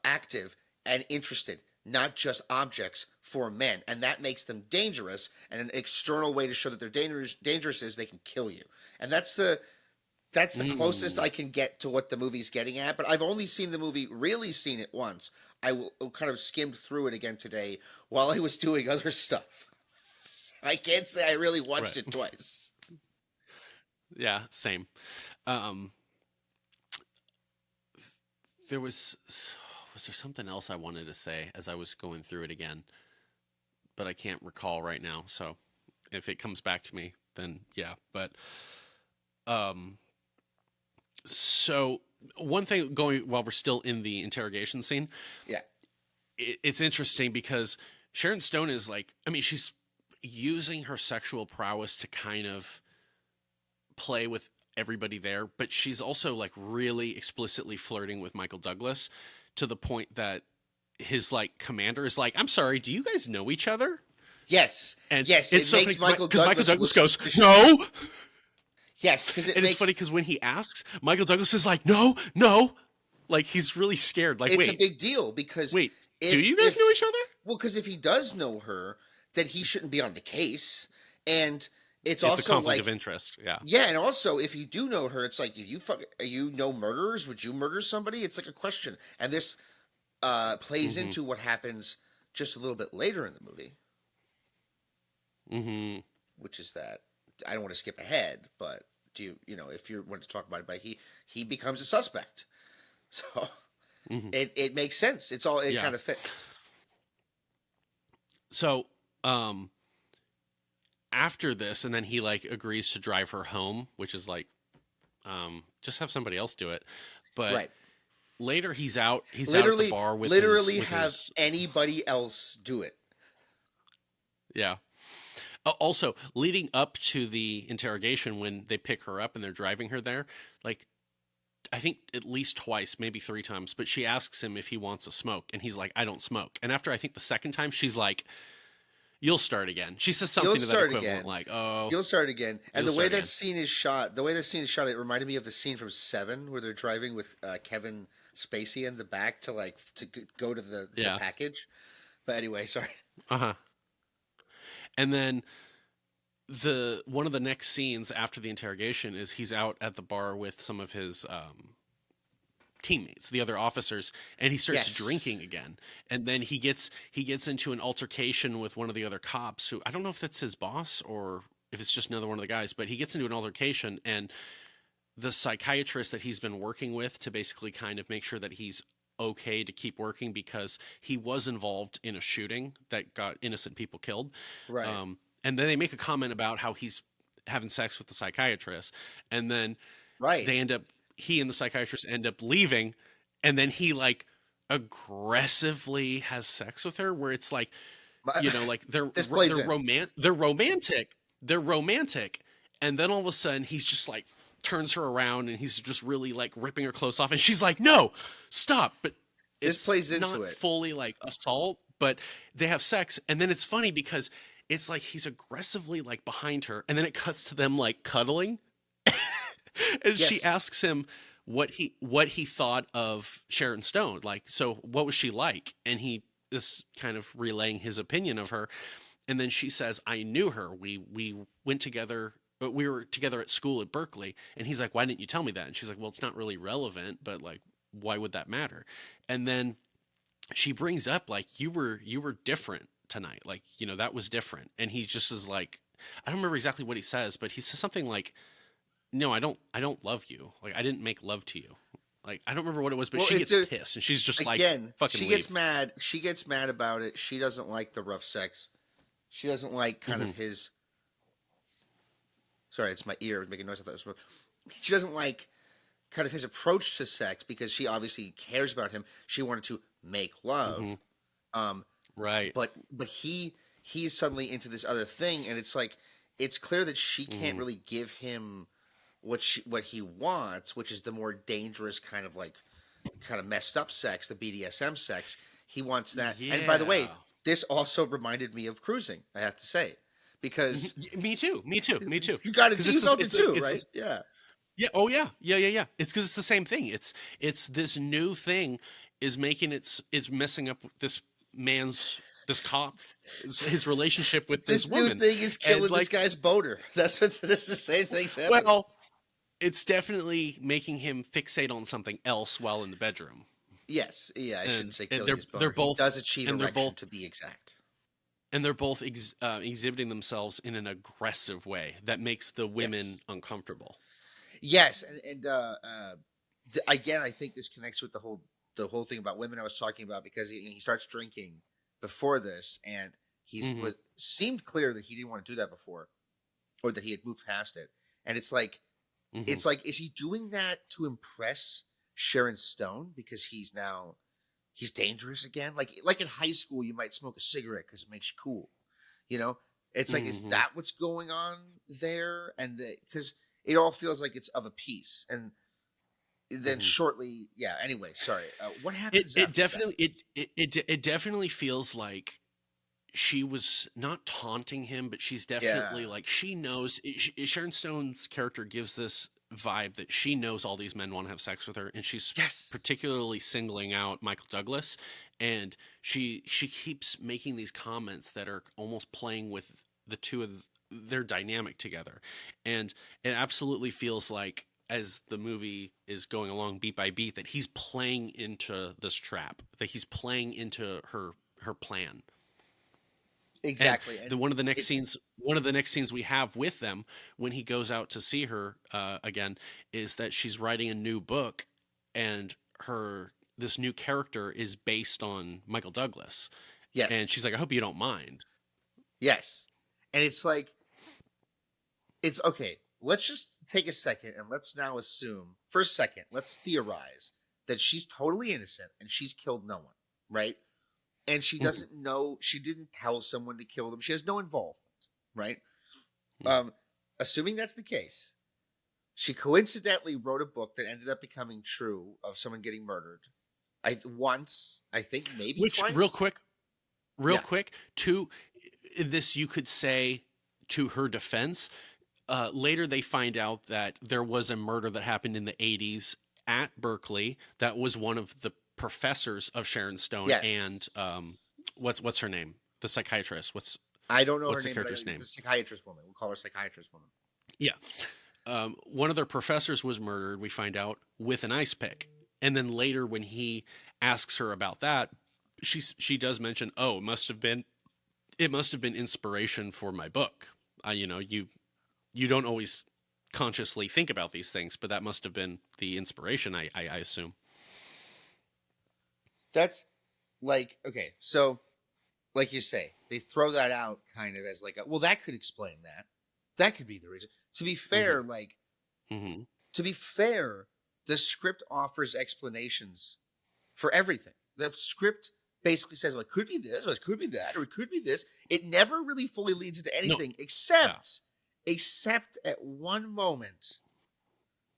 active and interested, not just objects for men, and that makes them dangerous. And an external way to show that they're dangerous is they can kill you, and that's the closest Mm. I can get to what the movie's getting at. But I've only seen the movie, really seen it once. Kind of skimmed through it again today while I was doing other stuff. I can't say I really watched Right. it twice. Yeah, same. Um, there was Was there something else I wanted to say as I was going through it again, but I can't recall right now. So if it comes back to me, then yeah. But um, so one thing going while we're still in the interrogation scene, Yeah. it's interesting because Sharon Stone is like, I mean, she's using her sexual prowess to kind of play with everybody there, but she's also like really explicitly flirting with Michael Douglas to the point that his like commander is like, "I'm sorry, do you guys know each other?" Yes. And Yes. it's It so makes funny because Michael Douglas look goes, suspicious. "No," Yes, because and it's funny because when he asks, Michael Douglas is like, "No, no," like he's really scared. Like, it's a wait, big deal because wait, do if you guys know each other? well, because if he does know her, then he shouldn't be on the case, and it's It's a also conflict like of interest. Yeah. yeah, and also if you do know her, it's like if you know murderers, would you murder somebody? It's like a question, and this plays Mm-hmm. into what happens just a little bit later in the movie, Mm-hmm. which is that I don't want to skip ahead, but do you know if you want to talk about it, but he becomes a suspect, so Mm-hmm. it makes sense. It's all it Yeah. kind of fits. So, after this, and then he like agrees to drive her home, which is like, just have somebody else do it. But Right. later he's out at the Literally, bar with literally with have his anybody else do it. yeah. Also, leading up to the interrogation when they pick her up and they're driving her there, like I think at least twice, maybe three times, but she asks him if he wants a smoke, and he's like, "I don't smoke." And after I think the second time, she's like, "You'll start again." She says You'll something to that start equivalent, again. like, "Oh, You'll start again. And you'll the way start that again." scene is shot, it reminded me of the scene from Seven where they're driving with Kevin Spacey in the back to go to the Yeah. package. But anyway, sorry. Uh huh. And then the one of the next scenes after the interrogation is he's out at the bar with some of his teammates, the other officers, and he starts Yes. drinking again. And then he gets into an altercation with one of the other cops who I don't know if that's his boss or if it's just another one of the guys, but he gets into an altercation and the psychiatrist that he's been working with to basically kind of make sure that he's okay to keep working because he was involved in a shooting that got innocent people killed. Right. And then they make a comment about how he's having sex with the psychiatrist, and then Right. he and the psychiatrist end up leaving, and then he like aggressively has sex with her, where it's like, like This plays in. they're romantic, and then all of a sudden he's just like turns her around and he's just really like ripping her clothes off, and she's like, "No, stop!" But This it's plays into not it. fully like assault, but they have sex, and then it's funny because it's like he's aggressively like behind her, and then it cuts to them like cuddling, and she Yes. asks him what he thought of Sharon Stone, like, so what was she like, and he is kind of relaying his opinion of her, and then she says, "I knew her. We went together. We were together at school at Berkeley." And he's like, "Why didn't you tell me that?" And she's like, "Well, it's not really relevant, but like, why would that matter?" And then she brings up like, you were different tonight, like, that was different, and he just is like, I don't remember exactly what he says, but he says something like, "No, I don't love you, like I didn't make love to you." Like, I don't remember what it was, but Well, she gets pissed and she's just like, again, "Fucking she leave." gets mad. She gets mad about it. She doesn't like the rough sex. She doesn't like kind Hmm. of his. Sorry, it's my ear making noise. I thought it was. She doesn't like kind of his approach to sex because she obviously cares about him. She wanted to make love, Hmm. um, Right. but he's suddenly into this other thing, and it's like it's clear that she can't Hmm. really give him what he wants, which is the more dangerous kind of messed up sex, the BDSM sex. He wants that. And by the way, Yeah. this also reminded me of cruising. I have to say, because Me too. Me too. Me too. you got it. Because You felt it too, it's right? Yeah. yeah. Oh yeah. Yeah. Yeah. Yeah. It's because it's the same thing. It's this new thing is messing up this man's this cop his relationship with this This new woman, thing is and killing this like, guy's boner. That's what this is the same thing's happening. well, it's definitely making him fixate on something else while in the bedroom, Yes. Yeah, I shouldn't say and killing his they're boner. He both does achieve and they're erection, both to be exact. and they're both exhibiting themselves in an aggressive way that makes the women Yes. uncomfortable. Yes, and again, I think this connects with the whole the whole thing about women I was talking about, because he starts drinking before this, and Mm-hmm. seemed clear that he didn't want to do that before, or that he had moved past it. And Mm-hmm. it's like, is he doing that to impress Sharon Stone because he's dangerous again? Like in high school, you might smoke a cigarette because it makes you cool, you know? It's like, is Mm-hmm. that what's going on there? And because it all feels like it's of a piece, and then Mm-hmm. shortly, yeah. Anyway, sorry. What It happens it after that? definitely it definitely feels like she was not taunting him, but she's Yeah. definitely like she knows. Sharon Stone's character gives this vibe that she knows all these men want to have sex with her, and she's Yes. particularly singling out Michael Douglas, and she keeps making these comments that are almost playing with the two of their dynamic together, and it absolutely feels like as the movie is going along beat by beat that he's playing into this trap, that he's playing into her plan. And Exactly. And it one of the next scenes we have with them when he goes out to see her again is that she's writing a new book, and her this new character is based on Michael Douglas, and yes. she's like, "I hope you don't mind." Yes. And it's like, it's okay. Let's just take a second and let's now assume, for a second, let's theorize that she's totally innocent and she's killed no one, right? And she Mhm. doesn't know, she didn't tell someone to kill them. She has no involvement, right? Mhm. Um, Assuming that's the case, she coincidentally wrote a book that ended up becoming true of someone getting murdered. I think maybe Which twice. real Yeah. quick, to this you could say to her defense, later they find out that there was a murder that happened in the 80s at Berkeley that was one of the professors of Sharon Stone and Yes. what's her name, the psychiatrist, I don't know her what's the name, but I know character's it's a name? psychiatrist woman. We'll call her psychiatrist woman. Yeah. One of their professors was murdered, we find out, with an ice pick, and then later when he asks her about that, she does mention, oh, it must have been inspiration for my book. You don't always consciously think about these things, but that must have been the inspiration. I assume. That's like, okay, so like you say, they throw that out kind of as like, well, that could explain that. That could be the reason. To be Mm-hmm. fair, like Mm-hmm. to be fair, the script offers explanations for everything. The script basically says, well, it could be this, or it could be that, or it could be this. It never really fully leads into No. anything Yeah. except at one moment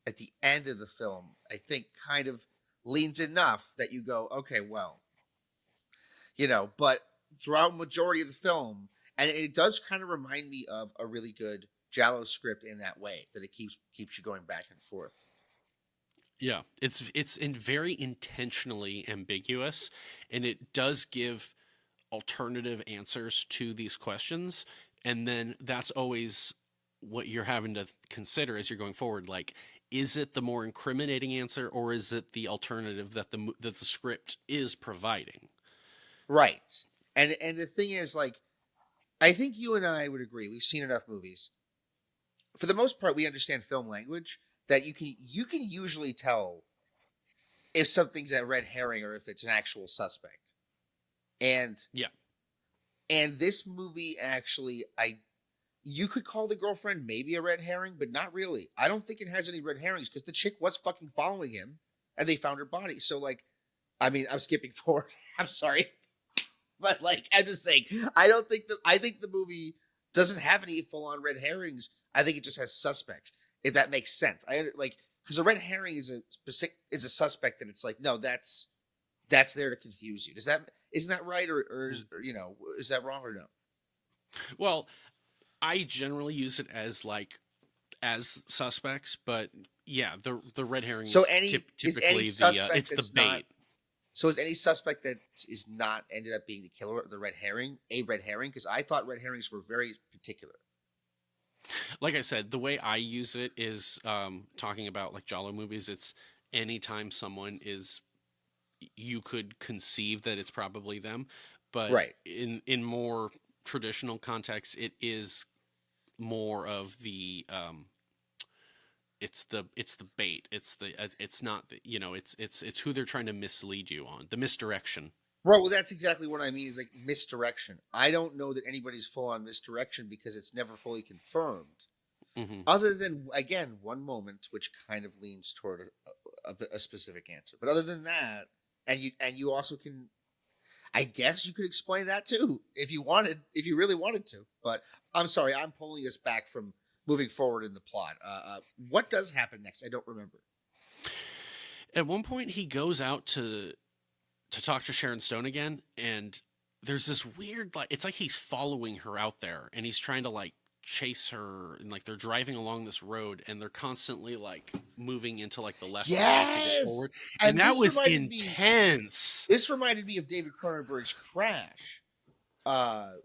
at the end of the film, I think kind of leans enough that you go, okay, well, but throughout majority of the film, and it does kind of remind me of a really good Giallo script in that way, that it keeps you going back and forth. Yeah. It's in very intentionally ambiguous, and it does give alternative answers to these questions, and then that's always what you're having to consider as you're going forward. Like, is it the more incriminating answer, or is it the alternative that the script is providing? Right. And the thing is, like, I think you and I would agree. We've seen enough movies. For the most part, we understand film language that you can usually tell if something's a red herring or if it's an actual suspect. And Yeah. and this movie actually, I you could call the girlfriend maybe a red herring, but not really. I don't think it has any red herrings because the chick was fucking following him, and they found her body. So like, I mean, I'm skipping forward. I'm sorry, but like, I'm just saying, I think the movie doesn't have any full on red herrings. I think it just has suspects. If that makes sense, I like, because a red herring is a suspect, and it's like, no, that's there to confuse you. Isn't that right, or is that wrong or no? Well, I generally use it as like as suspects, but yeah, the red herring So is any is any typically the suspect it's the that's not bait. so is any suspect that is not ended up being the killer, the red herring, a red herring? Because I thought red herrings were very particular. Like I said, the way I use it is talking about like Jalo movies. It's anytime someone is, you could conceive that it's probably them, but Right. in more traditional context, it is more of the it's the bait. It's not the, it's who they're trying to mislead you on. The misdirection. Right, well, that's exactly what I mean is like misdirection. I don't know that anybody's full on misdirection because it's never fully confirmed. Hmm. Other than, again, one moment, which kind of leans toward a specific answer. But other than that, and you also can, I guess you could explain that too if you wanted, if you really wanted to. But I'm sorry, I'm pulling us back from moving forward in the plot. What does happen next? I don't remember. At one point, he goes out to talk to Sharon Stone again, and there's this weird, like, it's like he's following her out there, and he's trying to like chase her, and like they're driving along this road, and they're constantly like moving into like the left lane to get Yes, forward, and and that was intense. this reminded me of David Cronenberg's Crash,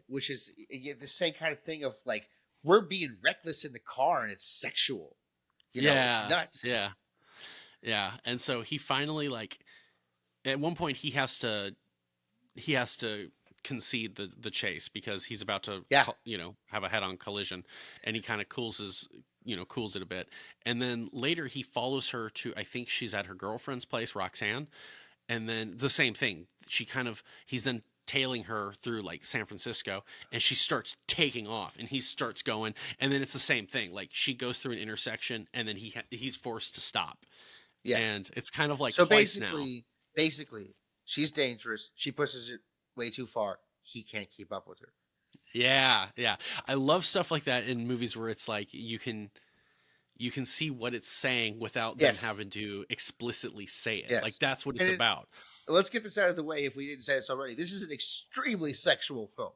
which is the same kind of thing of like we're being reckless in the car and it's sexual. It's Yeah, nuts. yeah, yeah. And so he finally like at one point he has to concede the chase because he's about to Yeah, have a head-on collision, and he kind of cools it a bit, and then later he follows her to, I think she's at her girlfriend's place, Roxanne, and then the same thing, he's then tailing her through like San Francisco, and she starts taking off and he starts going, and then it's the same thing, like she goes through an intersection and then he's forced to stop, yes. and it's kind of like So twice now. basically, she's dangerous. She pushes it way too far. He can't keep up with her. Yeah, yeah. I love stuff like that in movies where it's like you can see what it's saying without them Yes, having to explicitly say it. Like yes. that's what it's And about. let's get this out of the way if we didn't say this already. This is an extremely sexual film.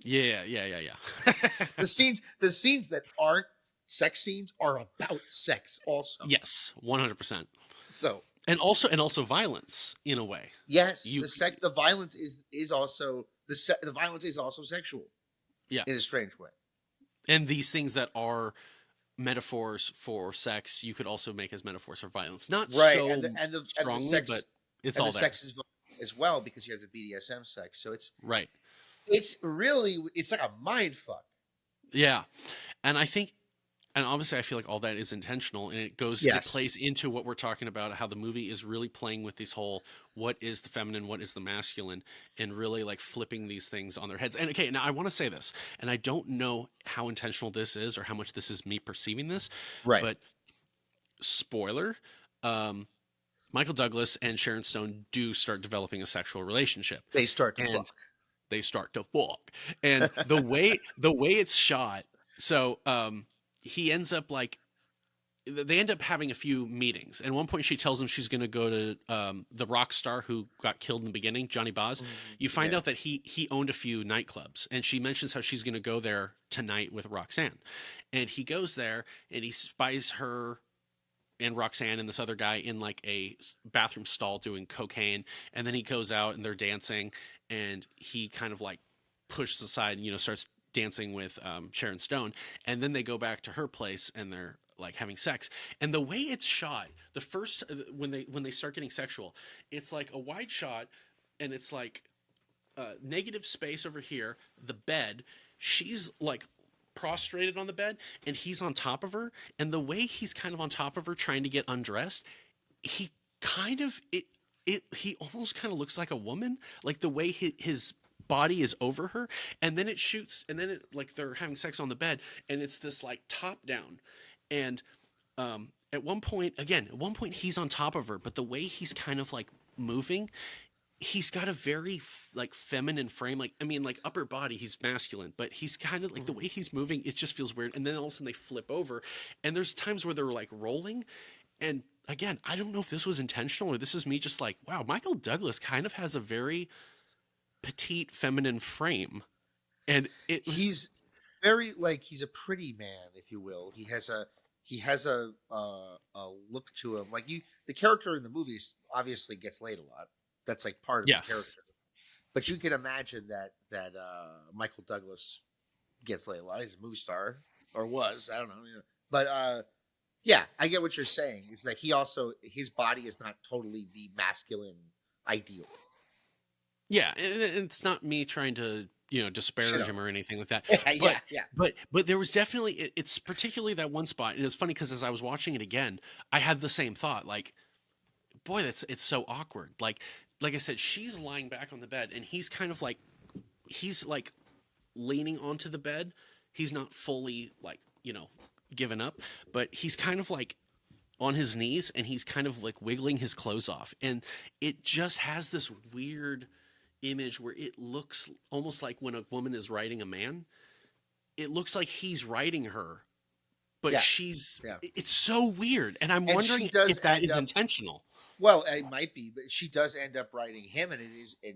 Yeah, yeah, yeah, yeah. The scenes that aren't sex scenes are about sex also. Yes, 100%. So And also violence in a way. yes, You the violence is also the violence is also sexual Yeah. in a strange way. And these things that are metaphors for sex, you could also make as metaphors for violence. Not Right, so and the strongly, sex but it's and the all there. sex is as well because you have the BDSM sex. So Right. it's like a mind fuck. Yeah. And I think, and obviously I feel like all that is intentional, and it Yes. plays into what we're talking about, how the movie is really playing with this whole what is the feminine, what is the masculine, and really like flipping these things on their heads. And okay, now I want to say this, and I don't know how intentional this is or how much this is me perceiving this, Right. but spoiler, um Michael Douglas and Sharon Stone do start developing a sexual relationship, They start to and fuck. they start to fuck. And the way it's shot, so he ends up like they end up having a few meetings. And at one point, she tells him she's going to go to the rock star who got killed in the beginning, Johnny Boz. You find Yeah. out that he owned a few nightclubs, and she mentions how she's going to go there tonight with Roxanne. And he goes there and he spies her and Roxanne and this other guy in like a bathroom stall doing cocaine. And then he goes out and they're dancing, and he kind of like pushes aside and starts dancing with Sharon Stone. And then they go back to her place and they're like having sex. And the way it's shot, the first when they start getting sexual, it's like a wide shot, and it's like negative space over here, the bed. She's like prostrated on the bed, and he's on top of her. And the way he's kind of on top of her trying to get undressed, he kind of he almost kind of looks like a woman, like the way his body is over her. And then it shoots, and then it like they're having sex on the bed, and it's this like top down. And at one point he's on top of her, but the way he's kind of like moving, he's got a very like feminine frame, like I mean like upper body he's masculine, but he's kind of like the way he's moving, it just feels weird. And then all of a sudden they flip over, and there's times where they're like rolling. And again, I don't know if this was intentional or this is me just like, wow, Michael Douglas kind of has a very petite feminine frame. And it was He's very like he's a pretty man, if you will. He has a look to him. Like the character in the movies obviously gets laid a lot. That's like part of the yeah. character. But you can imagine that Michael Douglas gets laid a lot. He's a movie star or was. I don't know. But yeah, I get what you're saying. It's like his body is not totally the masculine ideal. Yeah, and it's not me trying to Shit disparage on him or anything like that. him. But Yeah, yeah. but there was definitely it's particularly that one spot, and it's funny because as I was watching it again, I had the same thought. Like, boy, it's so awkward. Like I said, she's lying back on the bed, and he's like leaning onto the bed. He's not fully like given up, but he's kind of like on his knees, and he's kind of like wiggling his clothes off, and it just has this weird image where it looks almost like when a woman is riding a man, it looks like he's riding her, but Yeah, she's yeah. it's so weird, and I'm And she wondering does if that end is up. intentional. Well, it might be, but she does end up writing him, and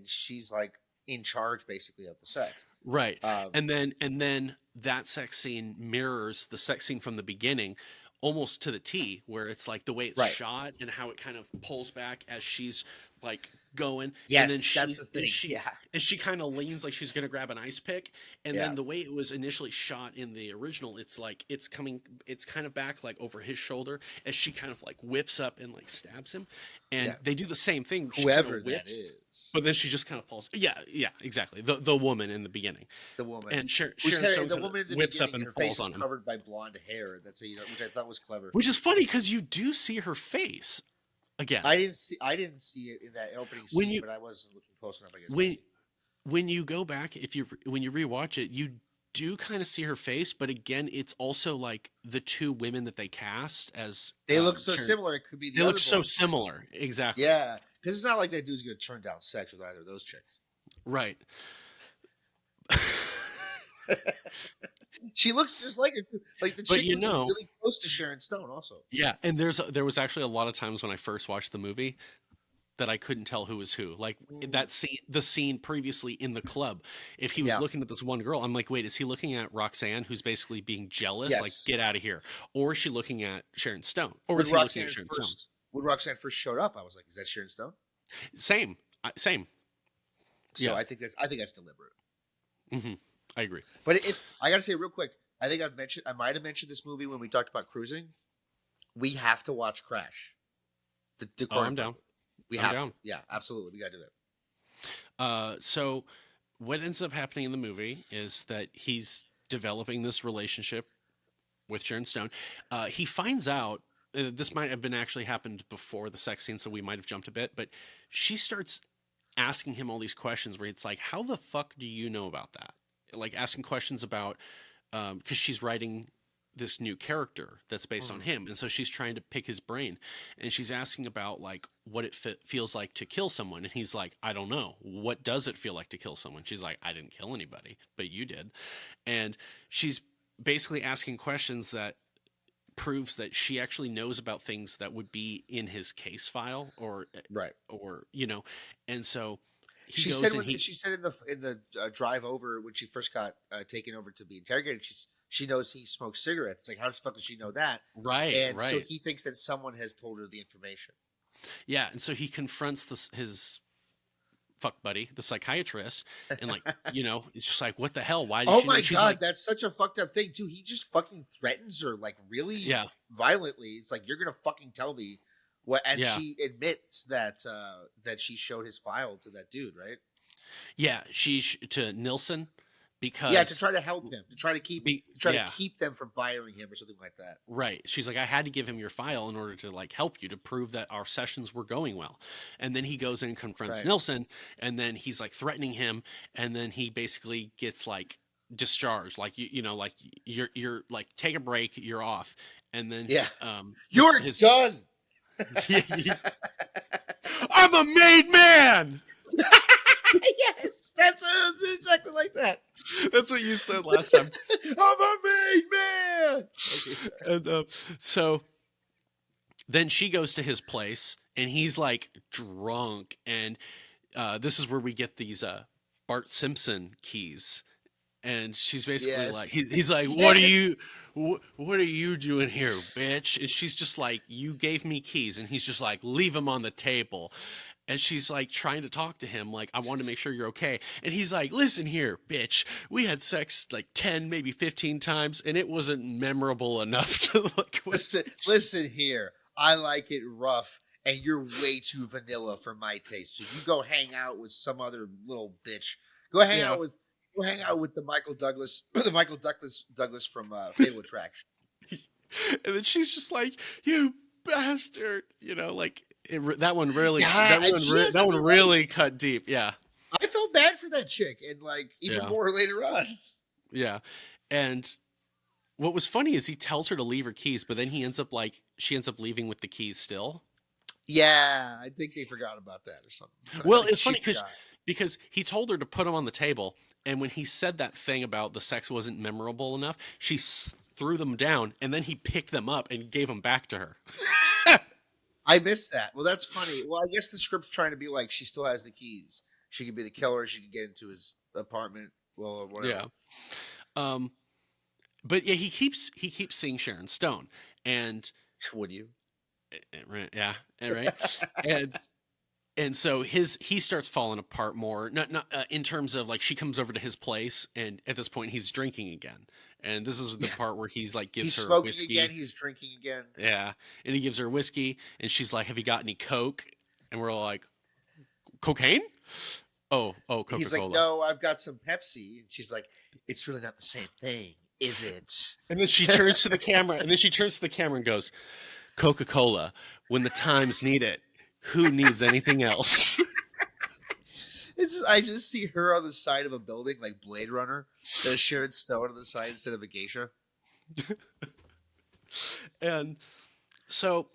she's like in charge basically of the sex. Right. Um, And then that sex scene mirrors the sex scene from the beginning almost to the T, where it's like the way it's right. shot and how it kind of pulls back as she's like going, and then Yes, that's the thing. Yeah, she kind of leans like she's going to grab an ice pick, and yeah, then the way it was initially shot in the original, it's like it's kind of back like over his shoulder as she kind of like whips up and like stabs him, and yeah. they do the same thing. She kind Whoever of that whips, is, but then she just kind of falls. Yeah, yeah, exactly. The woman in the beginning, the woman, and whose Sharon hair, Stone the kind of woman in the whips up beginning, and her face falls is on him, covered by blonde hair. That's how which I thought was clever. which is funny because you do see her face again I didn't see it in that opening when scene, you but I wasn't looking close enough. I guess when maybe. when you go back, when you rewatch it, you do kind of see her face, but again, it's also like the two women that they cast as They look so Sharon, similar. It could be they the look other so blonde chick. similar. Exactly. Yeah, because it's not like that dude's gonna turn down sex with either of those chicks. Right. She looks just like her. Like the But chick looks really close to Sharon Stone, also. yeah, and there was actually a lot of times when I first watched the movie that I couldn't tell who was who. Like Mm. that scene, the scene previously in the club, if he was Yeah. looking at this one girl, I'm like, wait, is he looking at Roxanne, who's basically being jealous, like Yes. get out of here, or is she looking at Sharon Stone, or When is he looking at Roxanne Sharon Stone? first when Roxanne first showed up, I was like, "Is that Sharon Stone?" Same, same. So Yeah, I think that's deliberate. hmm I agree. But it's I gotta say real quick. I think I might have mentioned this movie when we talked about cruising. We have to watch Crash. The Oh, current I'm down. one. We I'm have to. down. Yeah, absolutely. We gotta do that. So what ends up happening in the movie is that he's developing this relationship with Sharon Stone. He finds out this might have been actually happened before the sex scene, so we might have jumped a bit. But she starts asking him all these questions where it's like, "How the fuck do you know about that?" Like asking questions about because she's writing this new character that's based on Mhm. him, and so she's trying to pick his brain, and she's asking about like what it feels like to kill someone, and he's like, "I don't know. What does it feel like to kill someone?" She's like, "I didn't kill anybody, but you did," and she's basically asking questions that proves that she actually knows about things that would be in his case file Right. or and so he She goes said and he she said in the drive over when she first got taken over to be interrogated. She knows he smokes cigarettes. It's like how the fuck does she know that? right And so right he thinks that someone has told her the information. yeah, and so he confronts his fuck buddy, the psychiatrist, and like it's just like, what the hell, why did Oh she know? my She's god, like, that's such a fucked up thing too. He just fucking threatens her like really yeah, violently. It's like you're gonna fucking tell me what, and yeah, she admits that that she showed his file to that dude, right? yeah, to Nilsson Yeah, to because try to help him, to try to yeah, keep them from firing him or something like that. right. She's like, I had to give him your file in order to like help you to prove that our sessions were going well. And then he goes and confronts Right. Nilsson, and then he's like threatening him, and then he basically gets like discharged, like like you're like, take a break, you're off. And then Yeah. his You're done. I'm a made man. Yes, that's exactly like that. That's what you said last time. I'm a made man. Okay, sorry. And so then she goes to his place, and he's like drunk, and this is where we get these Bart Simpson keys, and she's basically Yes. like, he's like, what are you Yes. what are you doing here, bitch? And she's just like, you gave me keys, and he's just like, leave them on the table. And she's like trying to talk to him, like, I want to make sure you're okay. And he's like, listen here, bitch. We had sex like 10, maybe 15 times, and it wasn't memorable enough to like. Listen here. I like it rough, and you're way too vanilla for my taste. So you go hang out with some other little bitch. Go hang Yeah. out with Go hang out with the Michael Douglas, the Michael Douglas from Fatal Attraction. And then she's just like, "You bastard," like that one really, Yeah, and she has that one every right. really cut deep. Yeah, I felt bad for that chick, and like even yeah, more later on. yeah. And what was funny is he tells her to leave her keys, but then she ends up leaving with the keys still. Yeah, I think they forgot about that or something. I Well, think it's she funny forgot. because he told her to put them on the table, and when he said that thing about the sex wasn't memorable enough, she threw them down, and then he picked them up and gave them back to her. I missed that. Well, that's funny. Well, I guess the script's trying to be like she still has the keys. She could be the killer. She could get into his apartment. Well, or whatever. Yeah. Um, but yeah, he keeps seeing Sharon Stone, and Would you? right, yeah, right, and so he starts falling apart more. Not in terms of like she comes over to his place, and at this point he's drinking again, and this is the Yeah. part where he's like He's gives her smoking again. whiskey. He's drinking again. Yeah, and he gives her whiskey, and she's like, "Have you got any Coke?" And we're all like, "Cocaine? Oh, Coca He's like, Cola." no, I've got some Pepsi. And she's like, it's really not the same thing, is it? And then she turns to the camera, and goes, "Coca Cola, when the times need it. Who needs anything else?" It's just, I just see her on the side of a building like Blade Runner. There's Sharon Stone on the side instead of a geisha. And so,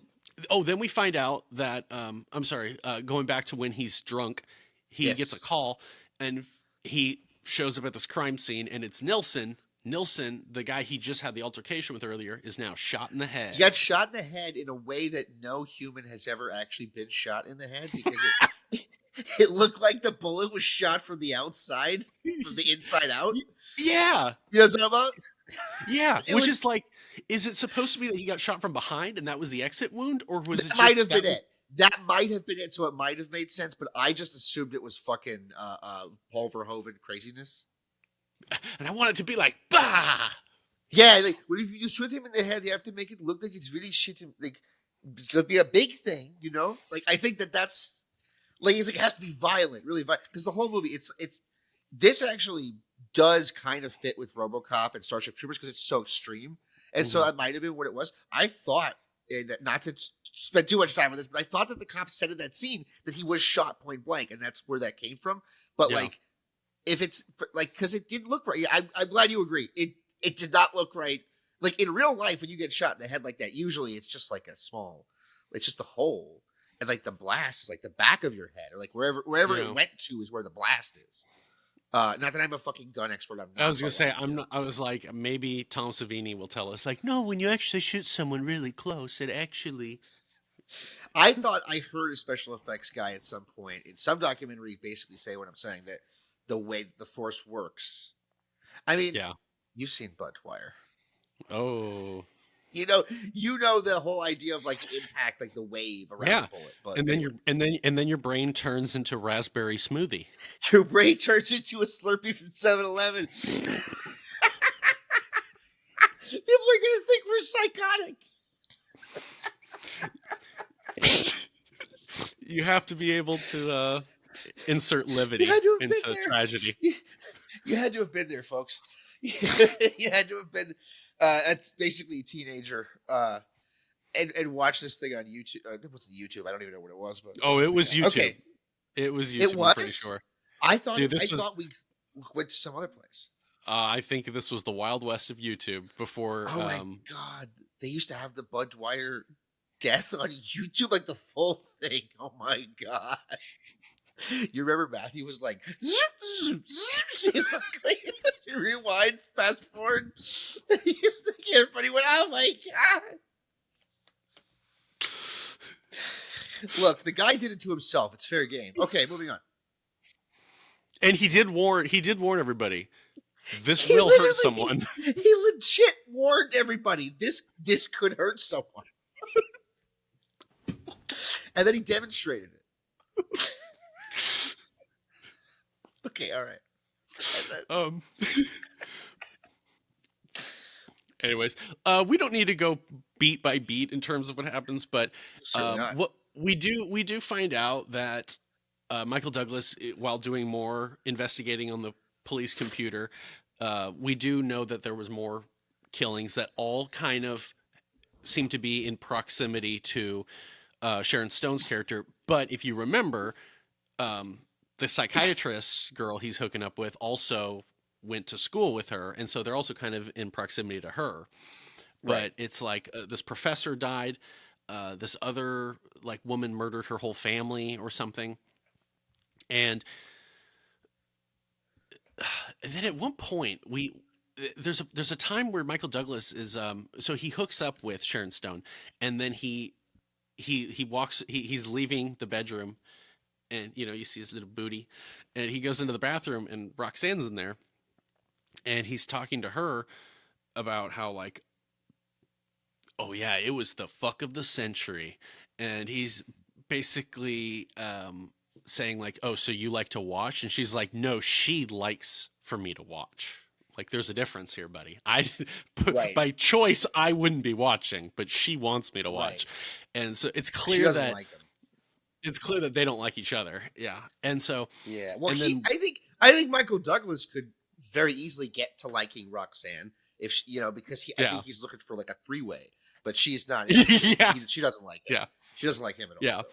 then we find out that I'm sorry, going back to when he's drunk, he gets a Yes. call, and he shows up at this crime scene, and it's Nilsson. Nilsson, the guy he just had the altercation with earlier, is now shot in the He head. got shot in the head in a way that no human has ever actually been shot in the head because it looked like the bullet was shot from the outside, from the inside out. Yeah, You know what I'm talking about? yeah. It Which was is like, is it supposed to be that he got shot from behind and that was the exit wound, or was it that might just have been that was? it. That might have been it, so it might have made sense, but I just assumed it was fucking Paul Verhoeven craziness. And I want it to be like, bah. Yeah, like what if you shoot him in the head? You have to make it look like it's really shit. Like it's gonna be a big thing, you know. Like I think that's like it's like it has to be violent, really violent. Because the whole movie, it's this actually does kind of fit with RoboCop and Starship Troopers because it's so extreme, and so Mhm. that might have been what it was. I thought that not to spend too much time on this, but I thought that the cop said in that scene that he was shot point blank, and that's where that came from. But Yeah. like if it's like because it didn't look right. I'm glad you agree. It did not look right. Like in real life, when you get shot in the head like that, usually it's just like a small, it's just a hole, and like the blast is like the back of your head, or like wherever it Yeah. went to is where the blast is. Not that I'm a fucking gun expert. I'm I not. was gonna But say like, I'm not. I was like maybe Tom Savini will tell us like no, when you actually shoot someone really close, it actually. I thought I heard a special effects guy at some point in some documentary basically say what I'm saying that the way that the force works. I mean, Yeah. you've seen Budweiser. Oh. You know the whole idea of like impact, like the wave around Yeah. a bullet. But And then anyway, your brain turns into raspberry smoothie. your brain turns into a Slurpee from 7-Eleven. People are gonna think we're psychotic. You have to be able to insert You levity had to have been into there. tragedy. You had to have been there, folks. You had to have been it's basically a teenager and watch this thing on YouTube. It wasn't YouTube. I don't even know what it was, but Oh, it was YouTube. okay. It was It YouTube. I'm pretty was. sure. I thought Dude, I this was. thought we went to some other place. I think this was the Wild West of YouTube before. Oh my god, they used to have the Bud Dwyer death on YouTube, like the full thing. Oh my god. You remember Matthew was like, zoop, zoop, zoop. It's like you rewind, fast forward. He's thinking everybody went, oh my god. Look, the guy did it to himself. It's fair game. Okay, moving on. And he did warn everybody. This He will literally- hurt someone. He legit warned everybody. This could hurt someone. And then he demonstrated it. Okay, all right. Anyways, we don't need to go beat by beat in terms of what happens, but Certainly not. what we do find out that Michael Douglas, while doing more investigating on the police computer, we do know that there was more killings that all kind of seem to be in proximity to Sharon Stone's character. But if you remember, the psychiatrist girl he's hooking up with also went to school with her, and so they're also kind of in proximity to her. Right. But it's like this professor died, this other like woman murdered her whole family or something, and then at one point there's a time where Michael Douglas is so he hooks up with Sharon Stone, and then he's leaving the bedroom, and you see his little booty, and he goes into the bathroom, and Roxanne's in there, and he's talking to her about how, like, oh yeah, it was the fuck of the century, and he's basically saying like, oh, so you like to watch? And she's like, no, she likes for me to watch. Like, there's a difference here, buddy. Right. By choice, I wouldn't be watching, but she wants me to Right. watch. And so it's She clear doesn't that like him. they don't like each other. Yeah. And so, Yeah. Well, and then, I think Michael Douglas could very easily get to liking Roxanne if because I yeah. think he's looking for like a three-way, but she's not. Yeah. She doesn't like him. Yeah. She doesn't like him at all. Yeah. So.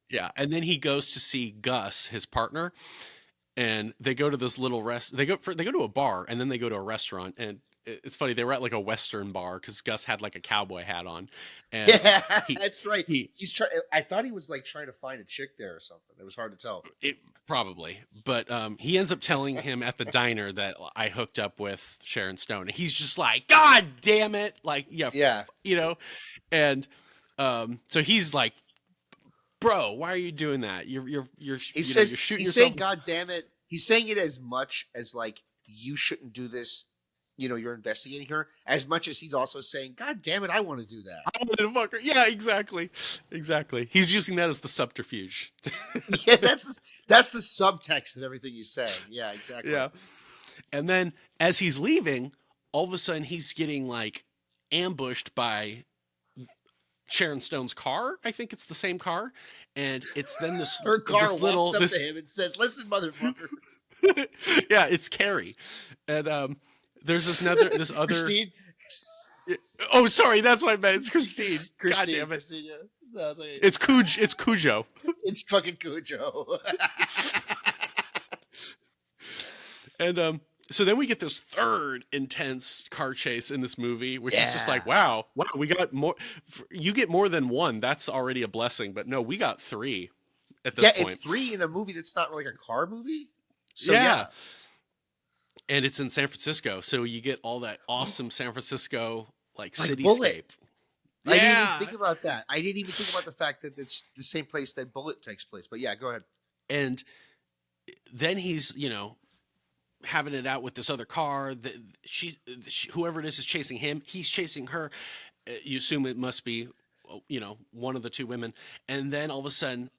Yeah. And then he goes to see Gus, his partner, and they go to this little they go to a bar, and then they go to a restaurant. And it's funny, they were at like a Western bar because Gus had like a cowboy hat on, and Yeah, that's right. he He's trying. I thought he was like trying to find a chick there or something. It was hard to tell. probably, but he ends up telling him at the diner that I hooked up with Sharon Stone, and he's just like, God damn it, like, Yeah. And so he's like, bro, why are you doing that? You're He shooting he's yourself. saying, God damn it. He's saying it as much as like, you shouldn't do this. You're investigating her, as much as he's also saying, God damn it, I want to do that. I wanted to fuck her. Yeah, exactly. He's using that as the subterfuge. Yeah, that's the subtext of everything he's saying. Yeah, exactly. Yeah. And then as he's leaving, all of a sudden he's getting like ambushed by Sharon Stone's car. I think it's the same car. And it's then this Her car this little, walks up this, to him and says, listen, motherfucker. yeah, it's Carrie. And there's this other Christine? Oh, sorry, that's what I meant. It's Christine. God damn it. Christine, yeah. No, It's Cujo. It's fucking Cujo. And so then we get this third intense car chase in this movie, which is just like, wow, we got more. You get more than one. That's already a blessing. But no, we got three at this point. It's three in a movie that's not like a car movie. So yeah. And it's in San Francisco, so you get all that awesome San Francisco like cityscape. Bullet. Yeah. I didn't even think about that. I didn't even think about the fact that it's the same place that Bullet takes place. But yeah, go ahead. And then he's, having it out with this other car. Whoever it is chasing him. He's chasing her. You assume it must be, one of the two women. And then all of a sudden,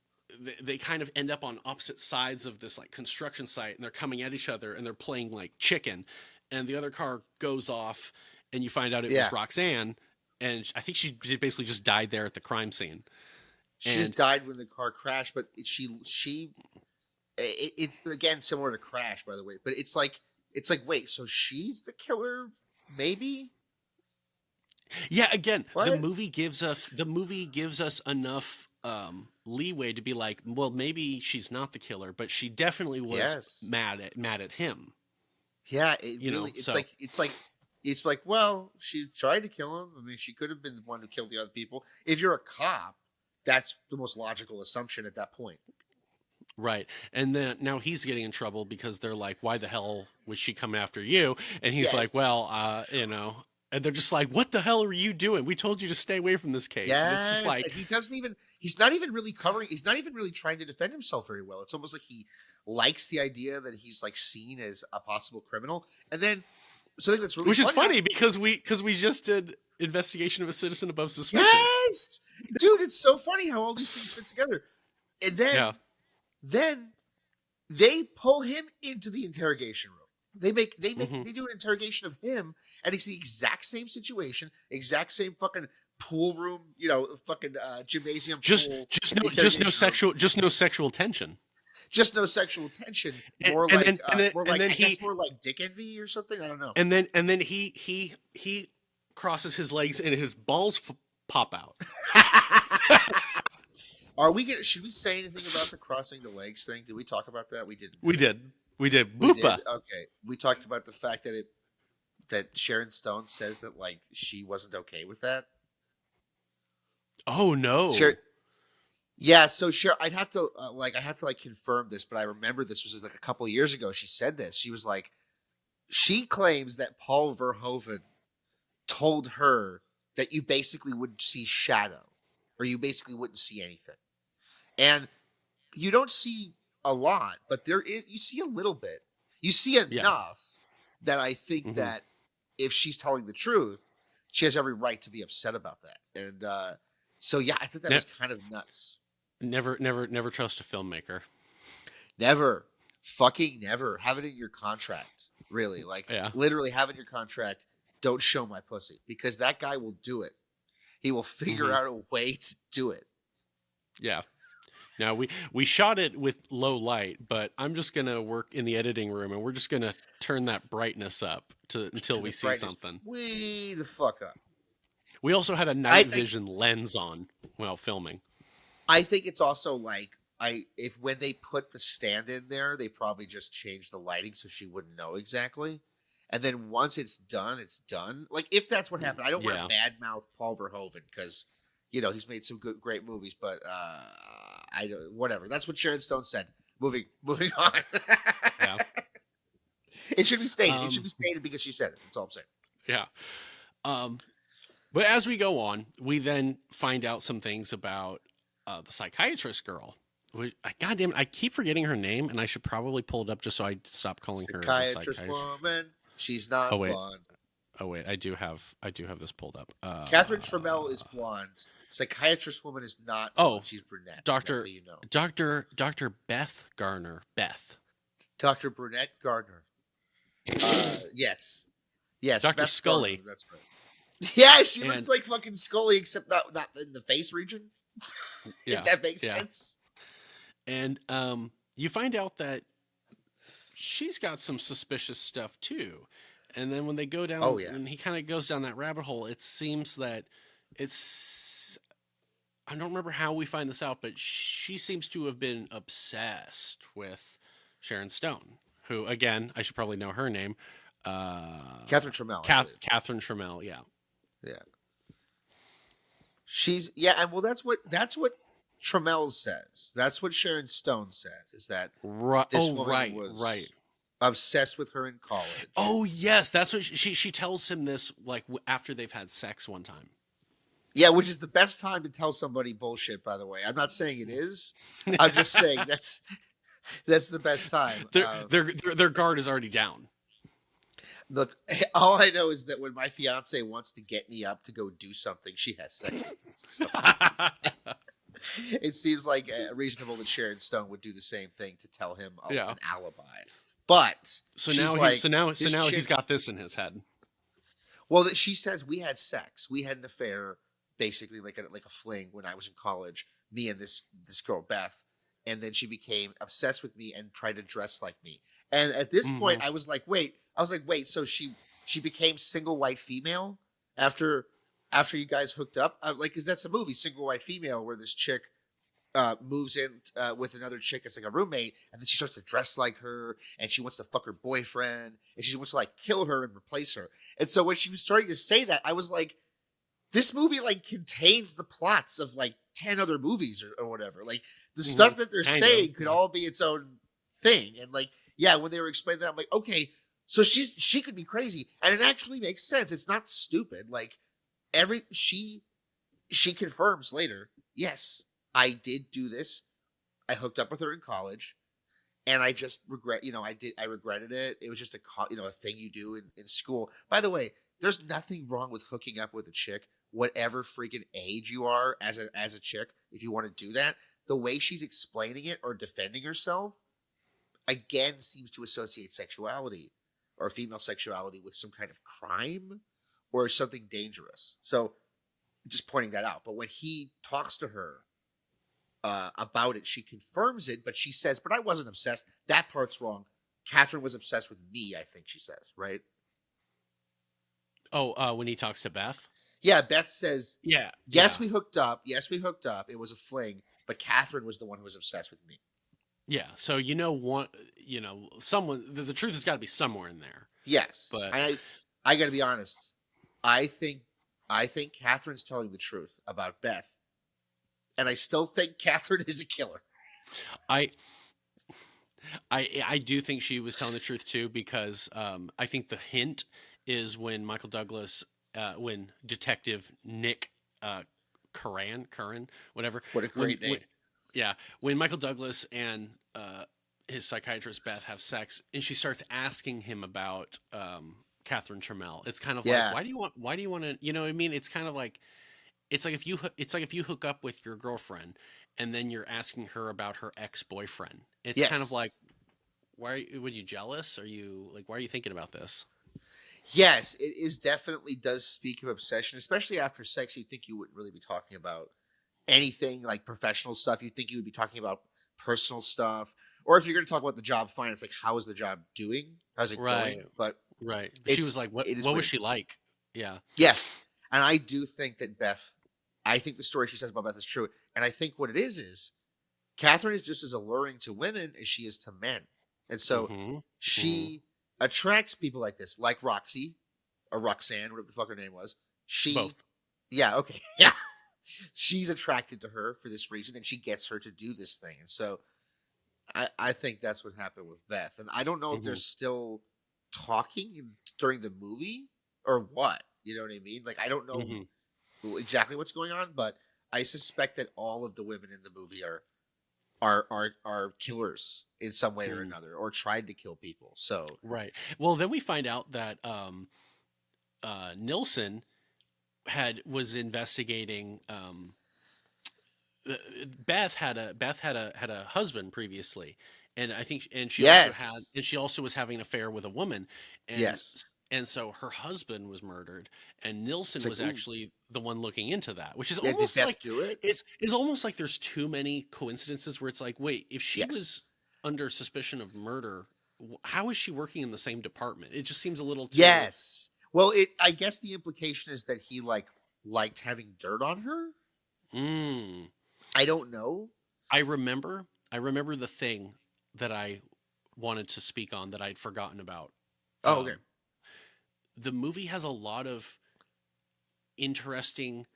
they kind of end up on opposite sides of this like construction site, and they're coming at each other, and they're playing like chicken. And the other car goes off, and you find out it was Roxanne. And I think she basically just died there at the crime scene. She just died when the car crashed, but it's again similar to Crash, by the way. But it's like, wait, so she's the killer, maybe? Yeah, again, What? the movie gives us enough leeway to be like, well, maybe she's not the killer, but she definitely was mad at him. Yeah, it's like, well, she tried to kill him. I mean, she could have been the one who killed the other people. If you're a cop, that's the most logical assumption at that point. Right. And then now he's getting in trouble because they're like, why the hell would she come after you? And he's like, well, and they're just like, what the hell are you doing? We told you to stay away from this case. Yes, and it's just like, and he's not even really trying to defend himself very well. It's almost like he likes the idea that he's like seen as a possible criminal. And then something that's really which is funny because we just did Investigation of a Citizen Above Suspicion. Yes, dude, it's so funny how all these things fit together. And then they pull him into the interrogation room. They do an interrogation of him, and it's the exact same situation, exact same fucking pool room, fucking gymnasium. Just no sexual tension. Just no sexual tension. More and like, then and then more and like, then I guess he more like dick envy or something. I don't know. and then he crosses his legs and his balls pop out. Are we gonna? Should we say anything about the crossing the legs thing? Did we talk about that? We didn't. We did. We did. We did. Boopa. Okay. We talked about the fact that Sharon Stone says that like she wasn't okay with that. Oh no. Yeah, so sure, I'd have to confirm this, but I remember this was like a couple of years ago. She said this. She was like, she claims that Paul Verhoeven told her that you basically would see shadow, or you basically wouldn't see anything, and you don't see a lot, but you see a little bit. You see enough that I think that if she's telling the truth, she has every right to be upset about that. And so yeah, I think that was kind of nuts. Never trust a filmmaker. Never. Fucking never. Have it in your contract. Really. Like, literally have it in your contract. Don't show my pussy. Because that guy will do it. He will figure out a way to do it. Yeah. Now, we shot it with low light, but I'm just going to work in the editing room, and we're just going to turn that brightness up until we see something. Way the fuck up. We also had a night vision lens on while filming. I think it's also like, when they put the stand in there, they probably just changed the lighting so she wouldn't know exactly. And then once it's done, it's done. Like, if that's what happened, I don't want to badmouth Paul Verhoeven because, he's made some great movies, but I don't, whatever. That's what Sharon Stone said. Moving on. Yeah. It should be stated. It should be stated because she said it. That's all I'm saying. Yeah. But as we go on, we then find out some things about the psychiatrist girl. God damn it, I keep forgetting her name, and I should probably pull it up just so I stop calling her a psychiatrist woman. She's not blonde. Oh wait, I do have this pulled up. Catherine Trammell is blonde. Psychiatrist woman is not blonde. She's brunette. Dr. Beth Garner. Dr. Brunette Gardner. Yes. Dr. Beth Scully. Gardner, that's right. Yeah, she looks like fucking Scully, except not in the face region. If that makes sense. And you find out that she's got some suspicious stuff too. And then when they go down, when he kind of goes down that rabbit hole, it seems that I don't remember how we find this out, but she seems to have been obsessed with Sharon Stone, who, again, I should probably know her name. Catherine Trammell. Catherine Trammell, yeah. Yeah. And well, that's what Trammell says. That's what Sharon Stone says, is that this woman was obsessed with her in college. Oh, yes. That's what she tells him this, like, after they've had sex one time. Yeah, which is the best time to tell somebody bullshit, by the way. I'm not saying it is. I'm just saying that's the best time. Their guard is already down. Look, all I know is that when my fiance wants to get me up to go do something, she has sex with me. So. It seems like reasonable that Sharon Stone would do the same thing to tell him an alibi. But so now he's got this in his head. Well, she says we had sex. We had an affair, basically like a fling when I was in college. Me and this girl Beth, and then she became obsessed with me and tried to dress like me. And at this point, I was like, wait. So she became single white female after you guys hooked up? Because that's a movie, Single White Female, where this chick moves in with another chick as like a roommate, and then she starts to dress like her, and she wants to fuck her boyfriend, and she wants to like kill her and replace her. And so when she was starting to say that, I was like, this movie like contains the plots of like 10 other movies or whatever. Like the stuff that they're saying could all be its own thing. And like, yeah, when they were explaining that, I'm like, okay, so she could be crazy, and it actually makes sense. It's not stupid. Like she confirms later, yes, I did do this. I hooked up with her in college, and I just regret. I regretted it. It was just a thing you do in school. By the way, there's nothing wrong with hooking up with a chick, whatever freaking age you are as a chick. If you want to do that, the way she's explaining it or defending herself, again, seems to associate sexuality or female sexuality with some kind of crime or something dangerous. So just pointing that out. But when he talks to her about it. She confirms it, but she says, "But I wasn't obsessed. That part's wrong. Catherine was obsessed with me." I think she says, right? Oh, when he talks to Beth. Yeah, Beth says, Yeah, "Yes, yeah, we hooked up. Yes, we hooked up. It was a fling, but Catherine was the one who was obsessed with me." yeah. So someone. The truth has got to be somewhere in there. Yes, But and I got to be honest. I think I think Catherine's telling the truth about Beth, and I still think Catherine is a killer. I I do think she was telling the truth too, because I think the hint is when Michael Douglas, when Detective Nick Curran, whatever, What a when, great name! when yeah, when Michael Douglas and his psychiatrist Beth have sex, and she starts asking him about Catherine Trammell. It's kind of like, Yeah, why do you want to, you know what I mean? It's kind of like, it's like if you hook up with your girlfriend and then you're asking her about her ex-boyfriend. It's kind of yes, like, were you jealous? Are you like, why are you thinking about this? yes. It is definitely does speak of obsession, especially after sex. You think you wouldn't really be talking about anything like professional stuff. You think you would be talking about personal stuff, or if you're going to talk about the job, fine. It's like, how is the job doing? How's it going? Right, But right. But she it's was like, it is what was weird. she like? Yeah. Yes, and I do think that Beth. I think the story she says about Beth is true, and I think what it is Catherine is just as alluring to women as she is to men. And so Mm-hmm. Mm-hmm. she attracts people like this, like Roxy or Roxanne, whatever the fuck her name was. She, Both. yeah, okay, yeah. She's attracted to her for this reason, and she gets her to do this thing. And so I think that's what happened with Beth. And I don't know if they're Mm-hmm. still talking during the movie or what. You know what I mean? Like, I don't know Mm-hmm. exactly what's going on, but I suspect that all of the women in the movie are killers in some way or Mm-hmm. another, or tried to kill people. So Right. Well, then we find out that Nilsson was investigating. Beth had a husband previously, and I think, yes, and she also was having an affair with a woman, and yes, and so her husband was murdered, and it's Nilsson like, was ooh, actually the one looking into that, which is yeah. Did almost Beth like, do it? it's almost like there's too many coincidences where it's like, wait, if she was Yes, under suspicion of murder, how is she working in the same department? It just seems a little too. yes. Well, it. I guess the implication is that he liked having dirt on her. Mm. I don't know. I remember the thing that I wanted to speak on that I'd forgotten about. Oh, okay. Um, the movie has a lot of interesting,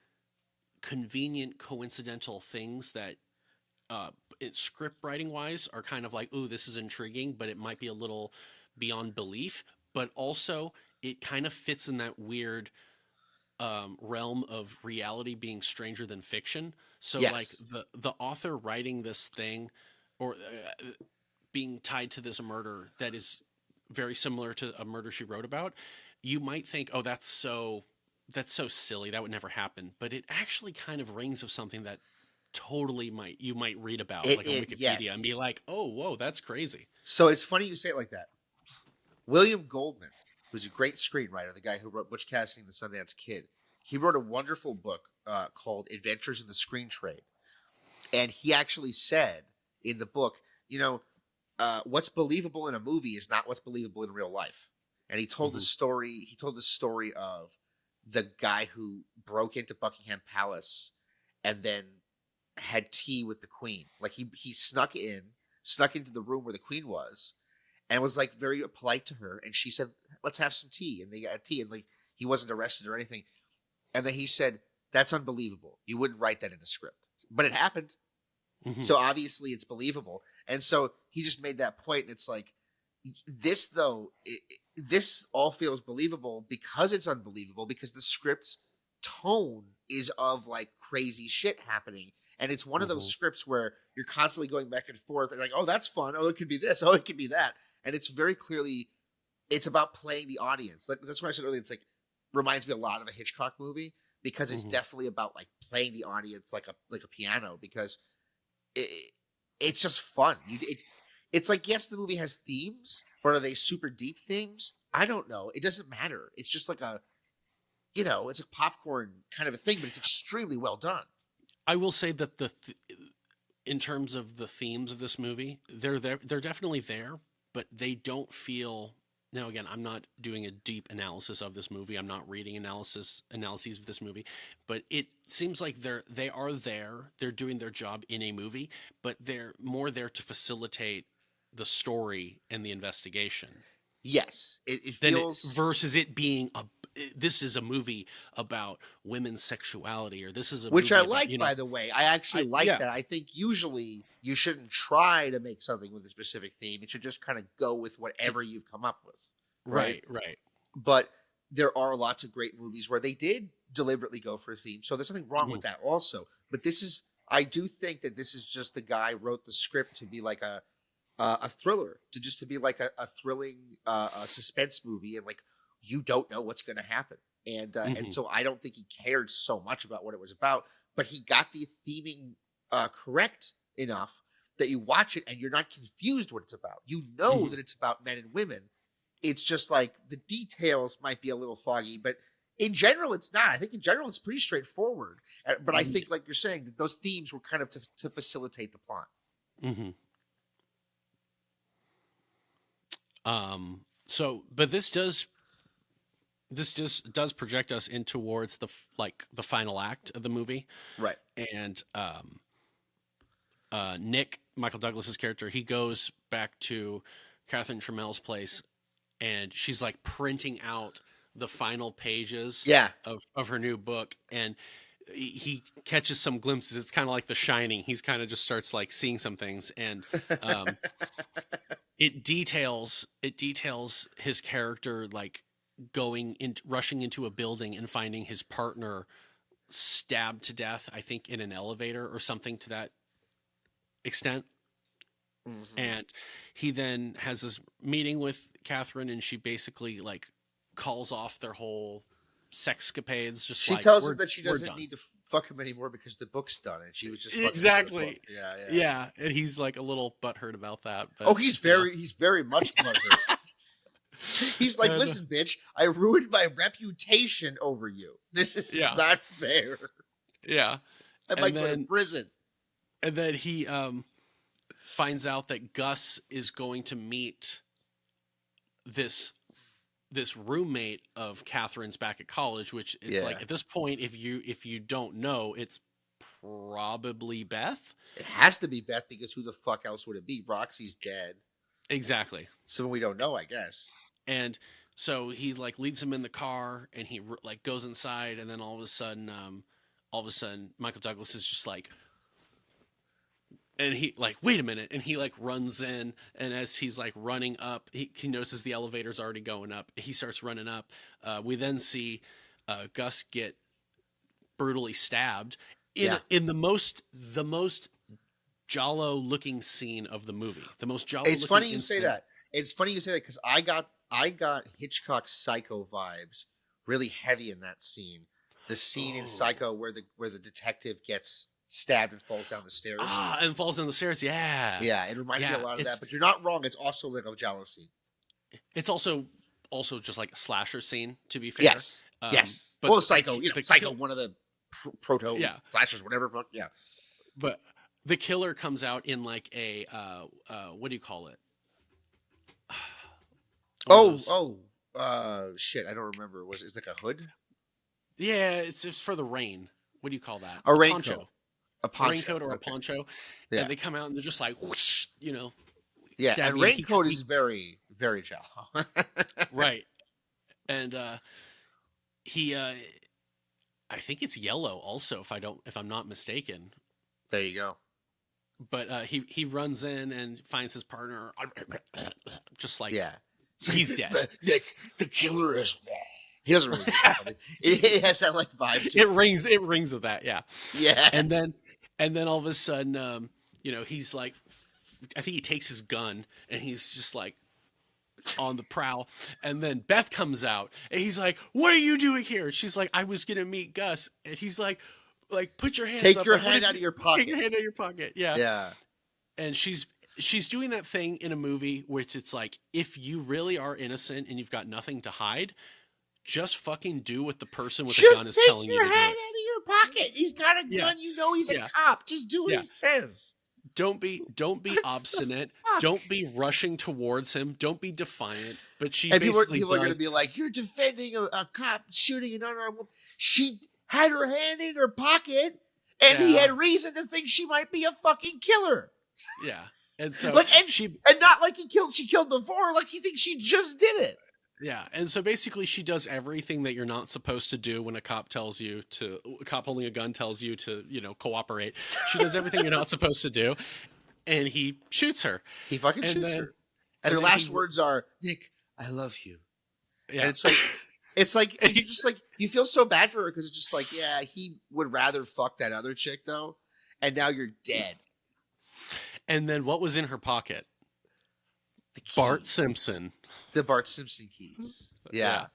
convenient, coincidental things that, script writing wise, are kind of like, ooh, this is intriguing, but it might be a little beyond belief. But also, it kind of fits in that weird realm of reality being stranger than fiction. So, like, Yes, the author writing this thing, or being tied to this murder that is very similar to a murder she wrote about, you might think, oh, that's so silly. That would never happen. But it actually kind of rings of something that totally you might read about, like on it. Wikipedia, and be Yes. like, oh, whoa, that's crazy. So it's funny you say it like that. William Goldman, who's a great screenwriter, the guy who wrote Butch Cassidy and the Sundance Kid, he wrote a wonderful book called Adventures in the Screen Trade. And he actually said in the book, you know, what's believable in a movie is not what's believable in real life. And he told the Hmm. story. He told the story of the guy who broke into Buckingham Palace and then had tea with the Queen. Like he snuck into the room where the Queen was, and was like very polite to her. And she said, "Let's have some tea." And they got tea, and like he wasn't arrested or anything. And then he said, "That's unbelievable. You wouldn't write that in a script, but it happened." Hmm. So obviously it's believable. And so he just made that point, and it's like this though. This all feels believable because it's unbelievable because the script's tone is of like crazy shit happening, and it's one of those Hmm. scripts where you're constantly going back and forth, and like, oh, that's fun. Oh, it could be this. Oh, it could be that. And it's very clearly it's about playing the audience. Like that's what I said earlier. It's like reminds me a lot of a Hitchcock movie because it's Hmm. definitely about like playing the audience like a piano because it, it's just fun. It's like yes, the movie has themes, but are they super deep themes? I don't know. It doesn't matter. It's just like it's a popcorn kind of a thing, but it's extremely well done. I will say that in terms of the themes of this movie, they're there. They're definitely there, but they don't feel. Now, again, I'm not doing a deep analysis of this movie. I'm not reading analyses of this movie, but it seems like they are there. They're doing their job in a movie, but they're more there to facilitate the story and the investigation. Yes, it Than feels versus it being this is a movie about women's sexuality, or this is a which movie I about, like, by the way. I actually like yeah. that. I think usually you shouldn't try to make something with a specific theme. It should just kind of go with whatever you've come up with. Right. But there are lots of great movies where they did deliberately go for a theme. So there's nothing wrong with that also. But I do think that this is just the guy wrote the script to be like a thriller, to be like a thrilling a suspense movie, and like you don't know what's going to happen. And so I don't think he cared so much about what it was about, but he got the theming correct enough that you watch it and you're not confused what it's about. You know that it's about men and women. It's just like the details might be a little foggy, but in general, it's not. I think in general, it's pretty straightforward. But I think, like you're saying, that those themes were kind of to facilitate the plot. But this just does project us in towards the final act of the movie, right? And Nick, Michael Douglas's character, he goes back to Catherine Trammell's place, and she's like printing out the final pages of her new book, and he catches some glimpses. It's kind of like The Shining. He's kind of just starts like seeing some things, and it details his character like rushing into a building and finding his partner stabbed to death, I think in an elevator or something to that extent. And he then has this meeting with Catherine, and she basically like calls off their whole sexcapades. She tells him that she doesn't need to fuck him anymore because the book's done, and she was just exactly. Yeah. And he's like a little butthurt about that. But, he's very much butthurt. He's like, listen, bitch, I ruined my reputation over you. This is not fair. Yeah, I might go to prison. And then he finds out that Gus is going to meet this roommate of Catherine's back at college, which is like at this point, if you don't know, it's probably Beth. It has to be Beth, because who the fuck else would it be? Roxy's dead. Exactly. So we don't know, I guess. And so he like leaves him in the car, and he like goes inside, and then all of a sudden Michael Douglas is just like, and he like, wait a minute, and he like runs in, and as he's like running up, he notices the elevator's already going up. He starts running up. We then see Gus get brutally stabbed in the most Giallo looking scene of the movie. The most Giallo. It's funny you say that. It's funny you say that, because I got Hitchcock's Psycho vibes really heavy in that scene. The scene in Psycho where the detective gets stabbed and falls down the stairs. And falls down the stairs. Yeah. Yeah, it reminded me a lot of that. But you're not wrong. It's also like a Giallo scene. It's also just like a slasher scene, to be fair. Yes. Yes. But Psycho, Psycho, one of the proto slashers, whatever. Yeah. But the killer comes out in like a what do you call it? Shit, I don't remember. It's like a hood? Yeah, it's just for the rain. What do you call that? A raincoat. Poncho. A poncho. Raincoat or a poncho. Yeah. And they come out and they're just like, whoosh, Yeah, and raincoat is very, very Giallo. Right. And he I think it's yellow also, if I'm not mistaken. There you go. But he runs in and finds his partner just like he's dead. Nick, the killer is. He doesn't really. It has that like vibe. It rings with that, yeah. Yeah. And then all of a sudden, he's like, I think he takes his gun and he's just like on the prowl. And then Beth comes out and he's like, "What are you doing here?" And she's like, "I was gonna meet Gus." And he's like, put your hands up. Take your hand out of your pocket. Take your hand out of your pocket. Yeah. Yeah. And she's doing that thing in a movie which it's like, if you really are innocent and you've got nothing to hide, just fucking do what the person with the gun is telling you to do. Just take your hand out of your pocket. He's got a gun. You know he's a cop. Just do what he says. don't be obstinate. Don't be rushing towards him. Don't be defiant. But she basically people are going to be like, "You're defending a cop shooting an unarmed woman." She had her hand in her pocket, and he had reason to think she might be a fucking killer. Yeah, and so and not like she killed before, like he thinks she just did it. Yeah, and so basically she does everything that you're not supposed to do when a cop holding a gun tells you to, cooperate. She does everything you're not supposed to do, and he shoots her. He fucking shoots her. And her last words are, "Nick, I love you." Yeah. And it's like you just like, you feel so bad for her because it's just like, yeah, he would rather fuck that other chick though, and now you're dead. And then what was in her pocket? Bart Simpson. The Bart Simpson keys. Yeah.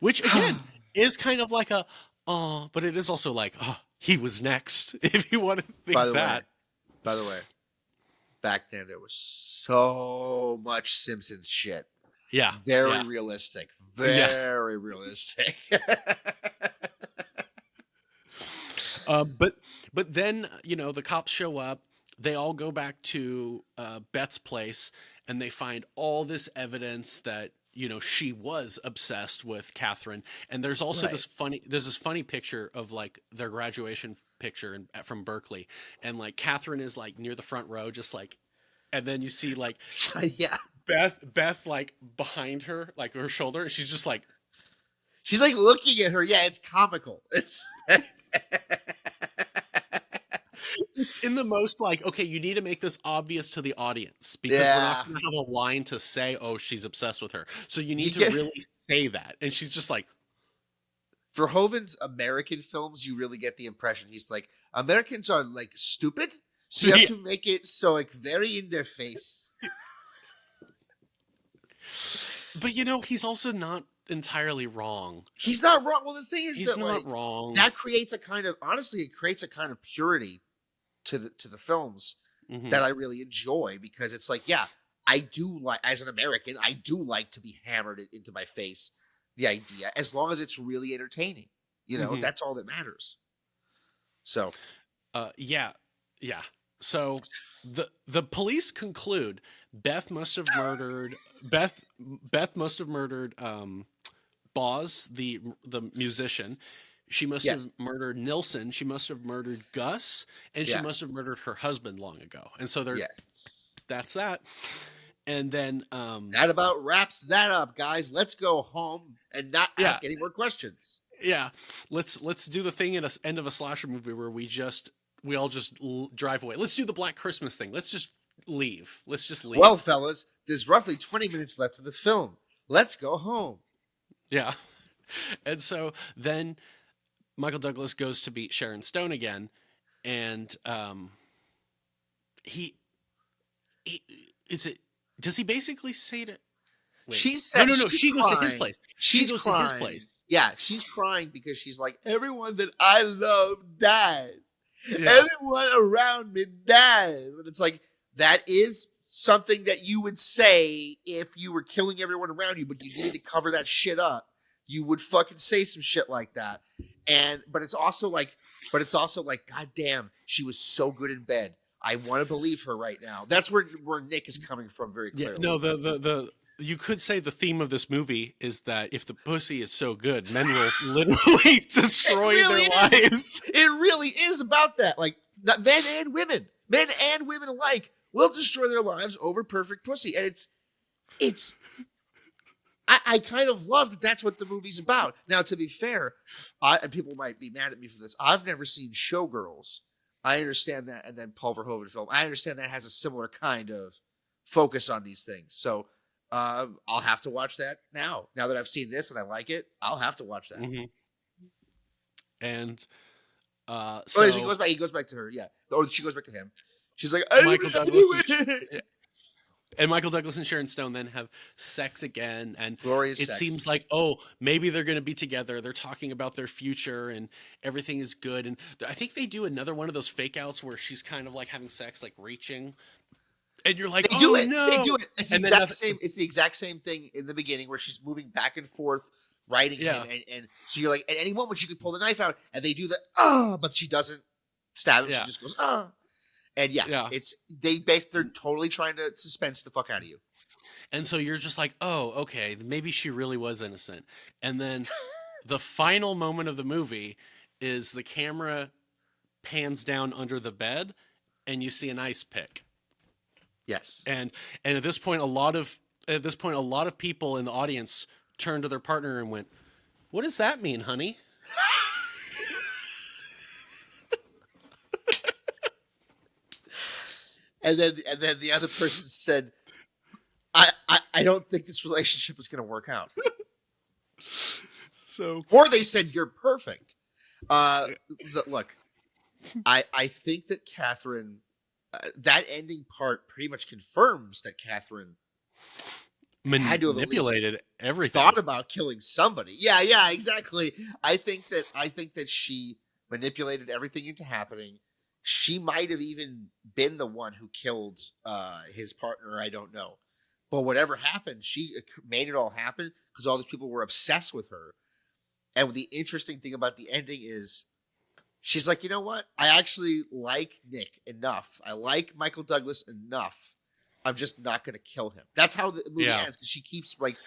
Which, again, is kind of like but it is also like, he was next, if you want to think that. By the way, back then there was so much Simpsons shit. Yeah. Very realistic. Very realistic. But then, the cops show up. They all go back to Beth's place, and they find all this evidence that, she was obsessed with Catherine. And there's also this funny picture of like their graduation picture from Berkeley. And like Catherine is like near the front row, just like, and then you see like, Beth like behind her, like her shoulder. And she's like looking at her. Yeah. It's comical. It's in the most like, okay, you need to make this obvious to the audience because we're not going to have a line to say, "Oh, she's obsessed with her." So you need to really say that. And she's just like, Verhoeven's American films, you really get the impression he's like, Americans are like stupid, so you have to make it so like very in their face. But he's also not entirely wrong. He's not wrong. Well, the thing is, he's not wrong. That creates a kind of purity to the films that I really enjoy, because it's like, I do like, as an American, I do like to be hammered into my face the idea, as long as it's really entertaining. That's all that matters. So, yeah. So the police conclude Beth must have murdered Boz, the musician. She must have murdered Nilsson. She must have murdered Gus, and she must have murdered her husband long ago. And so that's that. And then that about wraps that up, guys. Let's go home and not ask any more questions. Yeah, let's do the thing at the end of a slasher movie where we all just drive away. Let's do the Black Christmas thing. Let's just leave. Well, fellas, there's roughly 20 minutes left of the film. Let's go home. Yeah. And so then Michael Douglas goes to beat Sharon Stone again, and does he basically say to... Wait. She said no. She goes to his place. She goes to his place. Yeah, she's crying because she's like, everyone that I love dies. Yeah. Everyone around me dies. And it's like, that is something that you would say if you were killing everyone around you, but you need to cover that shit up. You would fucking say some shit like that. But it's also like, God damn, she was so good in bed. I want to believe her right now. That's where Nick is coming from very clearly. Yeah, no, you could say the theme of this movie is that if the pussy is so good, men will literally destroy their lives. It really is about that. Like, men and women alike will destroy their lives over perfect pussy. And I kind of love that that's what the movie's about. Now, to be fair, and people might be mad at me for this, I've never seen Showgirls. I understand that. And then Paul Verhoeven film, I understand that has a similar kind of focus on these things. So I'll have to watch that now. Now that I've seen this and I like it, I'll have to watch that. Mm-hmm. And so he goes back to her, or she goes back to him. She's like, Michael Douglas and Sharon Stone then have sex again, and glorious sex. Seems like, maybe they're going to be together. They're talking about their future, and everything is good. And I think they do another one of those fake outs where she's kind of like having sex, like reaching, and you're like, They do it. It's the exact same thing in the beginning where she's moving back and forth, writing him, and so you're like, at any moment she could pull the knife out, and they do the but she doesn't stab him. She just goes And yeah, Yeah. they're totally trying to suspense the fuck out of you. And so you're just like, oh, okay, maybe she really was innocent. And then the final moment of the movie is the camera pans down under the bed and you see an ice pick. Yes. And at this point, a lot of people in the audience turned to their partner and went, "What does that mean, honey?" And then the other person said, I don't think this relationship is going to work out. So, or they said, you're perfect. Look, I think that Catherine, that ending part pretty much confirms that Catherine had to have manipulated everything. thought about killing somebody. Yeah, exactly. I think that she manipulated everything into happening. She might have even been the one who killed his partner. I don't know. But whatever happened, she made it all happen because all these people were obsessed with her. And the interesting thing about the ending is she's like, you know what? I actually like Nick enough. I like Michael Douglas enough. I'm just not going to kill him. That's how the movie ends, because she keeps like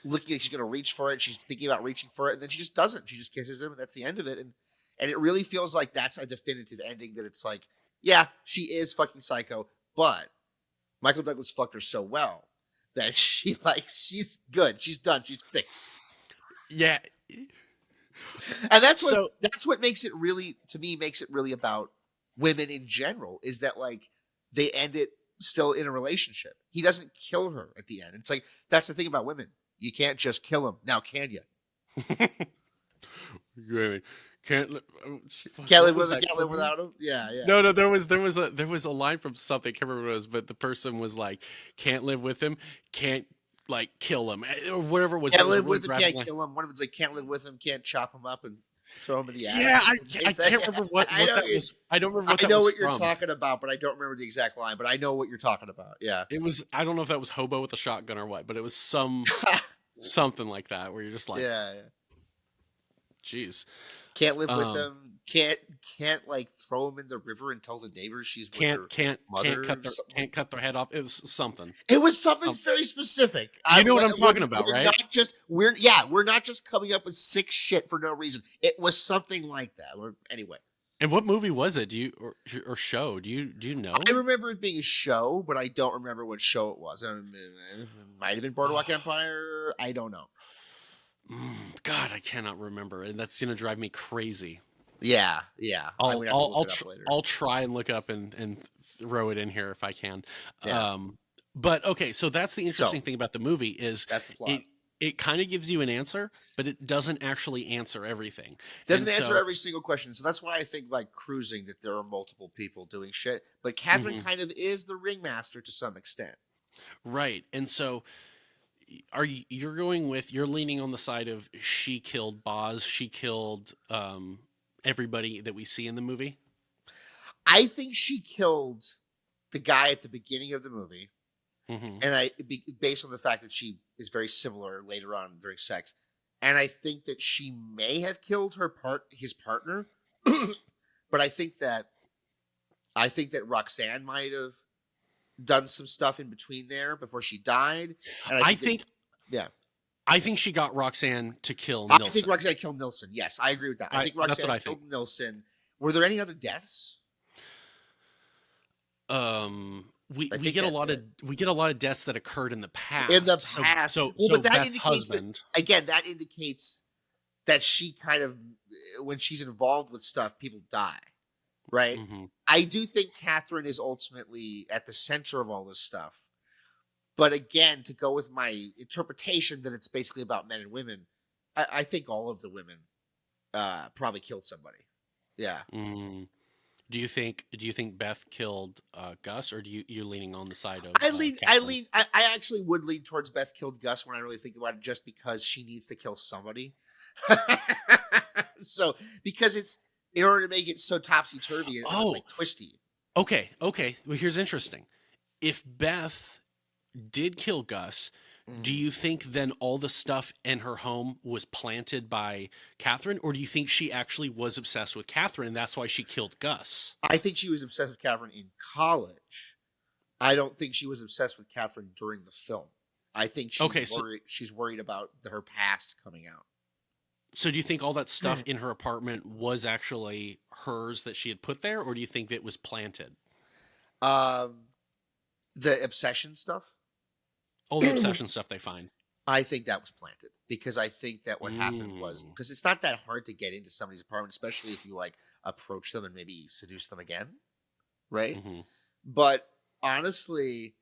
looking like she's going to reach for it. She's thinking about reaching for it, and then she just doesn't. She just kisses him, and that's the end of it. And it really feels like that's a definitive ending, that it's like, yeah, she is fucking psycho, but Michael Douglas fucked her so well that she's good. She's done. She's fixed. Yeah. And that's what makes it really, to me, makes it really about women in general, is that like they end it still in a relationship. He doesn't kill her at the end. It's like, that's the thing about women. You can't just kill him. Now, can you? Can't live with him, can't live without him. Yeah. No, there was a line from something, I can't remember what it was, but the person was like, can't live with him, can't like kill him, or whatever it was. Can't live with him, can't kill him. One of them's like, can't live with him, can't chop him up and throw him in the attic. Yeah, I can't remember what that was. I don't remember what that was. I know what you're talking about, but I don't remember the exact line. But I know what you're talking about. Yeah, it was. I don't know if that was hobo with a shotgun or what, but it was something like that, where you're just like, yeah. Jeez. Can't live with them. Can't like throw him in the river and tell the neighbors she's with her mother. Can't cut their head off. It was something. It was something very specific. You know what I'm talking about, right? We're not just coming up with sick shit for no reason. It was something like that. Anyway. And what movie was it? Or show? Do you know? I remember it being a show, but I don't remember what show it was. It might have been Boardwalk Empire. I don't know. God, I cannot remember, and that's gonna drive me crazy. Yeah. I'll try and look it up and throw it in here if I can. Yeah. But okay, so that's the interesting thing about the movie is that's the plot. It kind of gives you an answer, but it doesn't actually answer everything. Doesn't answer every single question. So that's why I think, like Cruising, that there are multiple people doing shit. But Catherine kind of is the ringmaster to some extent. Right. And so you're leaning on the side of she killed Boz, she killed everybody that we see in the movie? I think she killed the guy at the beginning of the movie. And based on the fact that she is very similar later on during sex, and I think that she may have killed his partner, but I think that Roxanne might have done some stuff in between there before she died. And I think she got Roxanne to kill Nilsson. I think Roxanne killed Nilsson. Yes, I agree with that. I think Roxanne killed Nilsson. Were there any other deaths? We get a lot of deaths that occurred in the past. But that indicates that indicates that she kind of, when she's involved with stuff, people die, right? I do think Catherine is ultimately at the center of all this stuff. But again, to go with my interpretation that it's basically about men and women, I think all of the women probably killed somebody. Yeah. Do you think Beth killed Gus, or you're leaning on the side of? I actually would lean towards Beth killed Gus when I really think about it, just because she needs to kill somebody. So because it's in order to make it so topsy turvy and like twisty. Okay. Well, here's interesting. If Beth did kill Gus, do you think then all the stuff in her home was planted by Catherine, or do you think she actually was obsessed with Catherine and that's why she killed Gus? I think she was obsessed with Catherine in college. I don't think she was obsessed with Catherine during the film. I think she's worried about her past coming out. So do you think all that stuff in her apartment was actually hers that she had put there, or do you think that it was planted? The obsession stuff? All the obsession stuff they find. I think that was planted because I think that what happened was, because it's not that hard to get into somebody's apartment, especially if you like approach them and maybe seduce them again. Right. Mm-hmm. But honestly,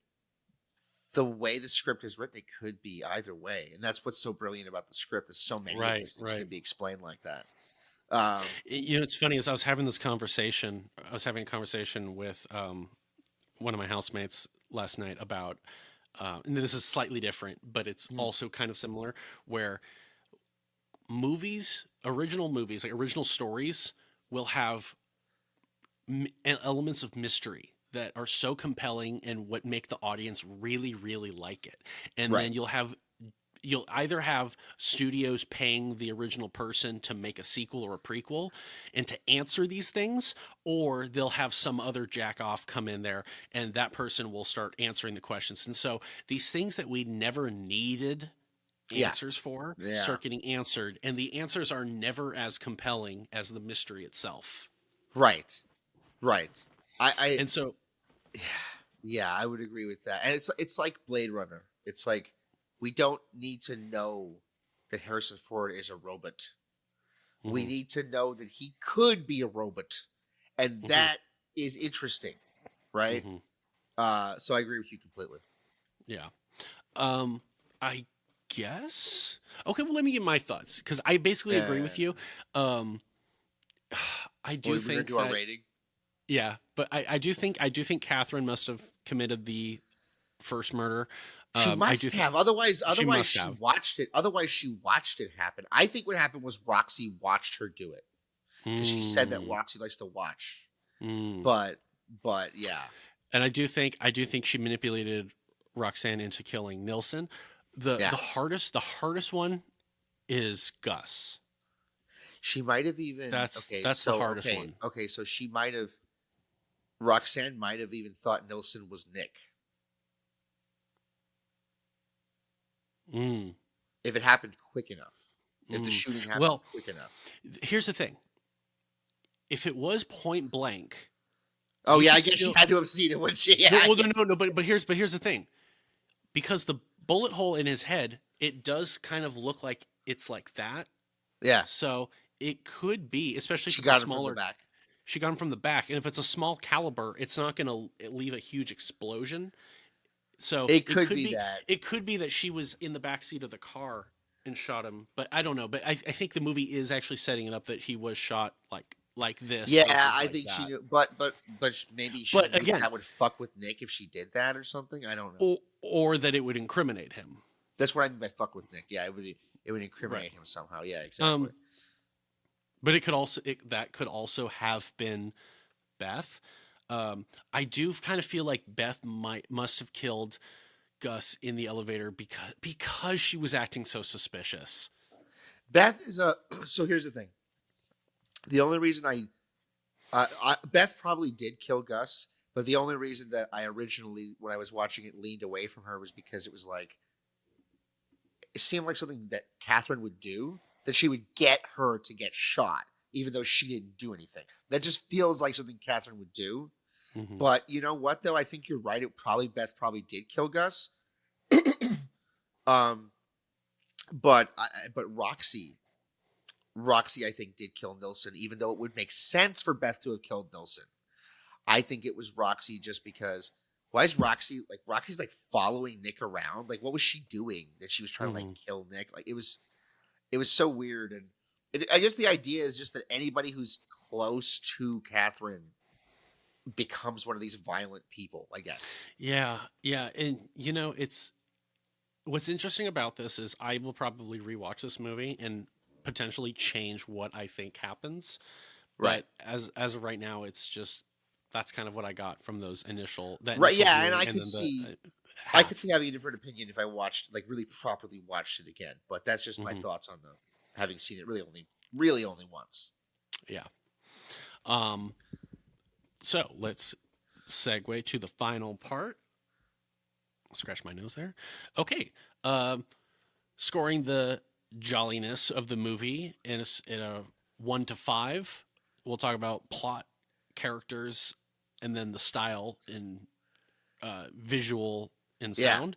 the way the script is written, it could be either way. And that's what's so brilliant about the script is so many of these things can be explained like that. It's funny as I was having a conversation with one of my housemates last night about, and this is slightly different, but it's also kind of similar, where original movies, like original stories, will have elements of mystery that are so compelling and what make the audience really, really like it. And then you'll either have studios paying the original person to make a sequel or a prequel and to answer these things, or they'll have some other jack off come in there and that person will start answering the questions. And so these things that we never needed answers for start getting answered, and the answers are never as compelling as the mystery itself. Right. And so, yeah, I would agree with that. And it's like Blade Runner. It's like, we don't need to know that Harrison Ford is a robot. Mm-hmm. We need to know that he could be a robot, and that is interesting, right? Mm-hmm. So I agree with you completely. Yeah. I guess. Okay, well, let me give my thoughts, because I basically agree with you. I do think we're gonna do our rating. Yeah, but I do think Catherine must have committed the first murder. She must have. Otherwise she watched it. Otherwise she watched it happen. I think what happened was Roxy watched her do it, because she said that Roxy likes to watch. But yeah. And I do think she manipulated Roxanne into killing Nilsson. The hardest one is Gus. She might have even that's the hardest one. Okay, so Roxanne might have even thought Nilsson was Nick. If it happened quick enough. If the shooting happened quick enough. Here's the thing. If it was point blank. Oh yeah, I guess she had to have seen it when she. Yeah, no. But here's the thing. Because the bullet hole in his head, it does kind of look like it's like that. Yeah. So it could be, especially if it's a smaller. From the back. She got him from the back, and if it's a small caliber, it's not going to leave a huge explosion. So it could be that. It could be that she was in the backseat of the car and shot him, but I don't know. But I think the movie is actually setting it up that he was shot like this. Yeah, I think she knew, but maybe she knew that would fuck with Nick if she did that or something. I don't know. Or that it would incriminate him. That's what I mean by fuck with Nick. Yeah, it would incriminate him somehow. Yeah, exactly. But that could also have been Beth. I do kind of feel like Beth must have killed Gus in the elevator because she was acting so suspicious. Beth is so here's the thing. The only reason Beth probably did kill Gus, but the only reason that I originally, when I was watching it, leaned away from her was because it was like, it seemed like something that Catherine would do, that she would get her to get shot, even though she didn't do anything. That just feels like something Catherine would do. Mm-hmm. But you know what, though? I think you're right. Beth probably did kill Gus. But Roxy, I think, did kill Nilsson, even though it would make sense for Beth to have killed Nilsson. I think it was Roxy just because. Why is Roxy's like following Nick around? Like, what was she doing that she was trying to like kill Nick? Like, it was so weird. And I guess the idea is just that anybody who's close to Catherine becomes one of these violent people, I guess. Yeah. And what's interesting about this is I will probably rewatch this movie and potentially change what I think happens. Right. But as of right now, it's just, that's kind of what I got from those initial. Right. Yeah. And I can see. I could half. see having a different opinion if I watched, like, really properly watched it again. But that's just my Hmm. thoughts on the having seen it really only once. Yeah. Um, so let's segue to the final part. Scratch my nose there. Okay. Um, Scoring the jolliness of the movie in a 1 to 5. We'll talk about plot, characters, and then the style in visual and Yeah, sound.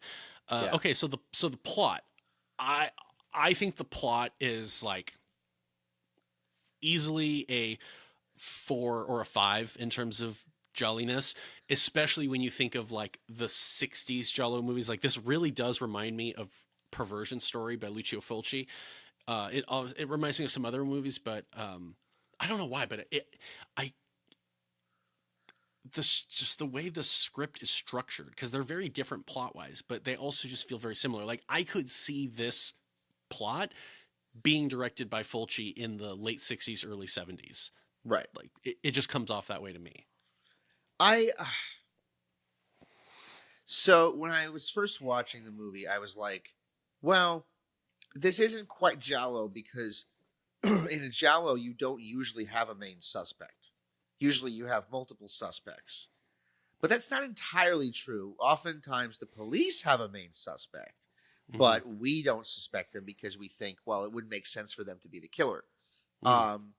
yeah, Okay, so the plot. I I think the plot is like easily a 4 or a 5 in terms of jolliness, especially when you think of like the '60s Jello movies. Like this really does remind me of Perversion Story by Lucio Fulci. It reminds me of some other movies, but I don't know why, but I this just the way the script is structured, because they're very different plot wise, but they also just feel very similar. Like I could see this plot being directed by Fulci in the late '60s, early '70s. right. Like it just comes off that way to me. I So when I was first watching the movie, I was like, well, this isn't quite Giallo because in a Giallo you don't usually have a main suspect. Usually you have multiple suspects. But that's not entirely true. Oftentimes the police have a main suspect, Hmm. but we don't suspect them because we think, well, it would make sense for them to be the killer. Mm. Um,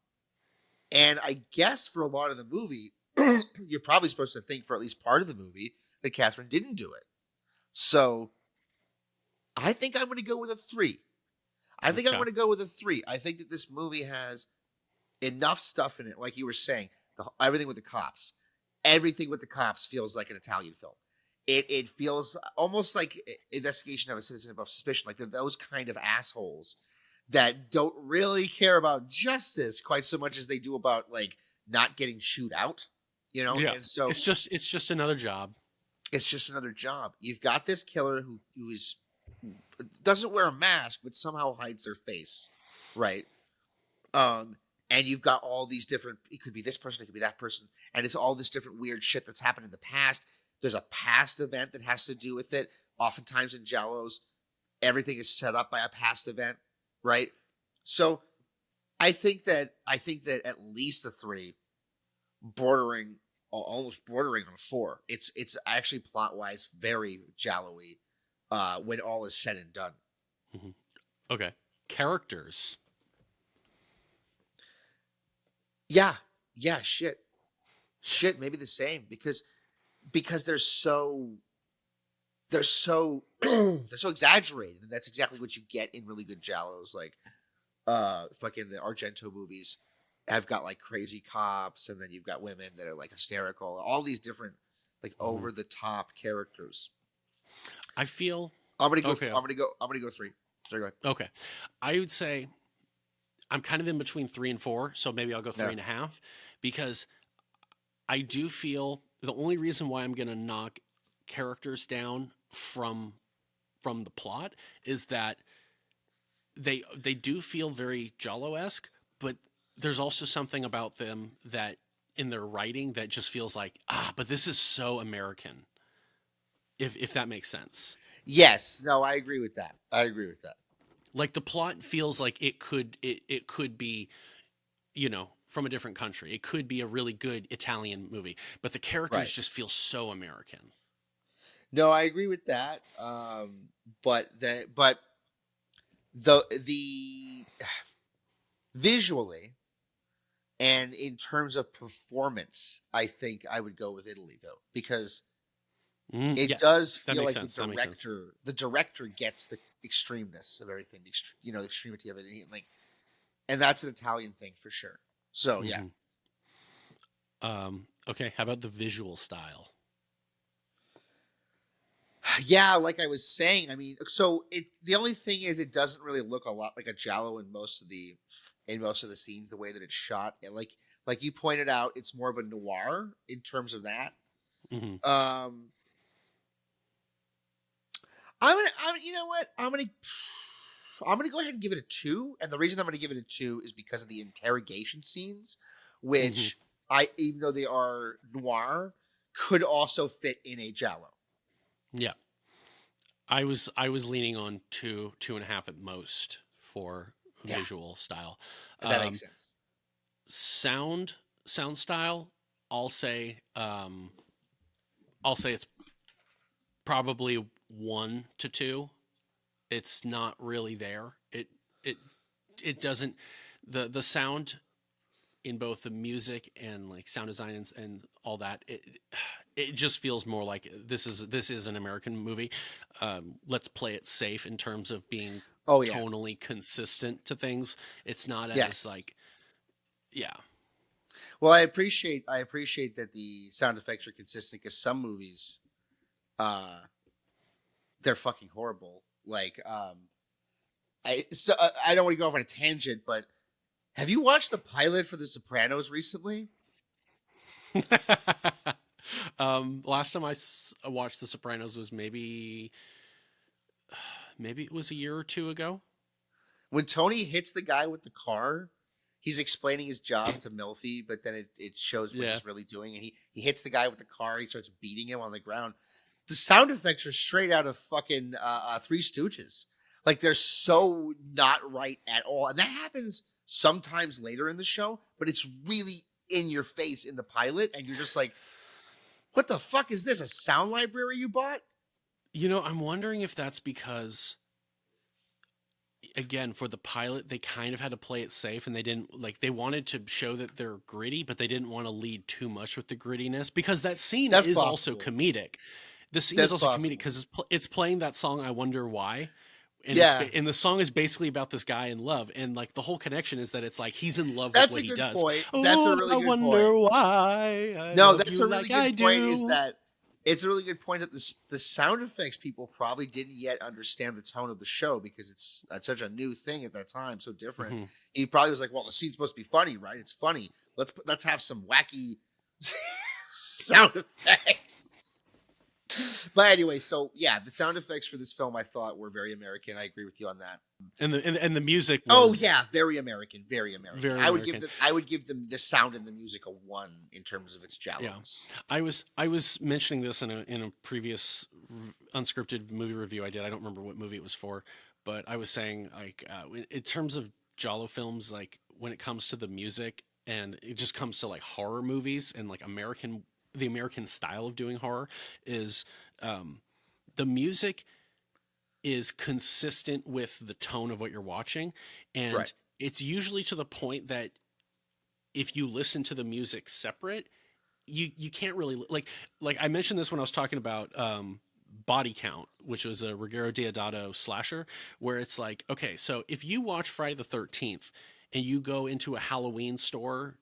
and I guess for a lot of the movie, you're probably supposed to think for at least part of the movie that Catherine didn't do it. So I think I'm going to go with a 3. I think I'm Okay. going to go with a 3. I think that this movie has enough stuff in it, like you were saying, everything with the cops. Everything with the cops feels like an Italian film. It feels almost like Investigation of a Citizen Above Suspicion. Like they're those kind of assholes that don't really care about justice quite so much as they do about like not getting chewed out, you know. Yeah. And so It's just another job. it's just another job. You've got this killer who is doesn't wear a mask but somehow hides their face, right? Um, and you've got all these different. It could be this person, it could be that person, and it's all this different weird shit that's happened in the past. There's a past event that has to do with it. Oftentimes in Jallos, everything is set up by a past event, right? So I think that at least a 3, bordering almost bordering on a 4. It's actually plot wise very Jallo-y when all is said and done. Hmm. Okay. Characters. Yeah, yeah, shit, maybe the same because they're so they're so exaggerated, and that's exactly what you get in really good Jallos. Like fucking the Argento movies have got like crazy cops, and then you've got women that are like hysterical, all these different like Hmm. over the top characters. I feel I'm gonna go. okay. I'm gonna go 3. Sorry, go ahead. Okay. I would say I'm kind of in between 3 and 4, so maybe I'll go three No. and a half because I do feel the only reason why I'm going to knock characters down from the plot is that they do feel very Jalo-esque, but there's also something about them that in their writing that just feels like but this is so American. If that makes sense. Yes, no, I agree with that. I agree with that. Like the plot feels like it could be, from a different country. It could be a really good Italian movie, but the characters Right. just feel so American. No, I agree with that. But the visually and in terms of performance, I think I would go with Italy though, because it Yeah, does that feel makes like the sense. That makes sense. director gets the extremeness of everything, the extremity of it, and that's an Italian thing for sure. So yeah, Hmm. Okay, how about the visual style? yeah, like I was saying, I mean, so the only thing is it doesn't really look a lot like a Giallo in most of the scenes, the way that it's shot. And like you pointed out, it's more of a noir in terms of that. Hmm. Um, you know what? I'm gonna go ahead and give it a 2. And the reason I'm gonna give it a 2 is because of the interrogation scenes, Hmm. which even though they are noir, could also fit in a Giallo. Yeah. I was leaning on 2.5 at most for Yeah, visual style. that makes sense. Sound style, I'll say I'll say it's probably 1 to 2. It's not really there. It it doesn't the sound in both the music and like sound design and all that, it just feels more like this is an American movie. Let's play it safe in terms of being Oh yeah. tonally consistent to things. It's not as Yes. like, yeah. Well, I appreciate that the sound effects are consistent because some movies, uh, they're fucking horrible. Like, I don't want to go off on a tangent, but have you watched the pilot for The Sopranos recently? Last time I watched The Sopranos was maybe it was a year or two ago. When Tony hits the guy with the car, he's explaining his job to Milfy, but then it shows what Yeah. he's really doing, and he hits the guy with the car. He starts beating him on the ground. The sound effects are straight out of fucking Three Stooges. Like they're so not right at all, and that happens sometimes later in the show, but it's really in your face in the pilot, and you're just like, "What the fuck is this? A sound library you bought?" I'm wondering if that's because, again, for the pilot, they kind of had to play it safe, and they wanted to show that they're gritty, but they didn't want to lead too much with the grittiness because that scene That's is also possible. comedic. The scene is That's also possible. comedic because it's playing that song "I Wonder Why," and Yeah, and the song is basically about this guy in love, and like the whole connection is that it's like he's in love with that's what a he good does. point. That's a Oh, really I good point. wonder why I No, love that's you a really like I good point. Is do. that it's a really good point that the sound effects people probably didn't yet understand the tone of the show because it's such a new thing at that time, so different. Hmm. He probably was like, "Well, the scene's supposed to be funny, right? It's funny. Let's have some wacky sound effects." But anyway, so yeah, the sound effects for this film I thought were very American. I agree with you on that. And the music Oh was yeah, very American, very American. very I would give American. them I would give them the sound and the music a 1 in terms of its Yeah, jallows. I was mentioning this in a previous unscripted movie review I did. I don't remember what movie it was for, but I was saying like in terms of Giallo films, like when it comes to the music and it just comes to like horror movies and like the American style of doing horror is the music is consistent with the tone of what you're watching, Right. and it's usually to the point that if you listen to the music separate, you can't really like I mentioned this when I was talking about Body Count, which was a Ruggero Deodato slasher, where it's like, okay, so if you watch Friday the 13th and you go into a Halloween store,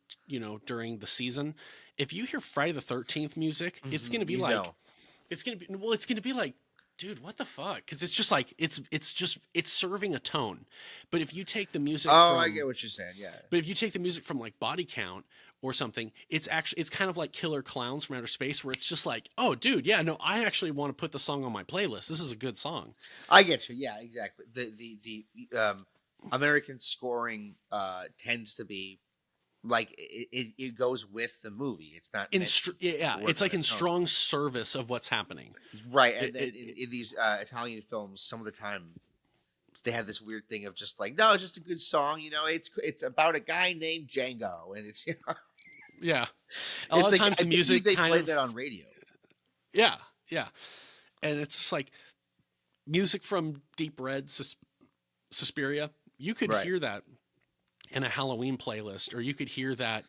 during the season, if you hear Friday the 13th music, it's going to be You like know. it's going to be like, dude, what the fuck? Because it's just like it's serving a tone. But if you take the music Oh, I from get what you're saying. Yeah. but if you take the music from like Body Count or something, it's kind of like Killer Clowns from Outer Space, where it's just like, oh, dude, yeah, no, I actually want to put the song on my playlist. This is a good song. I get you. Yeah, exactly. The American scoring tends to be like it goes with the movie. It's not meant Yeah, to work it's on like in its own. strong service of what's happening. Right. And It, then it, in these Italian films, some of the time they have this weird thing of just like, no, it's just a good song. It's about a guy named Django, and it's yeah, a lot it's of like times I the believe music they kind played of that on radio. yeah, yeah, and it's just like music from Deep Red, Suspiria. You could Right. hear that in a Halloween playlist, or you could hear that,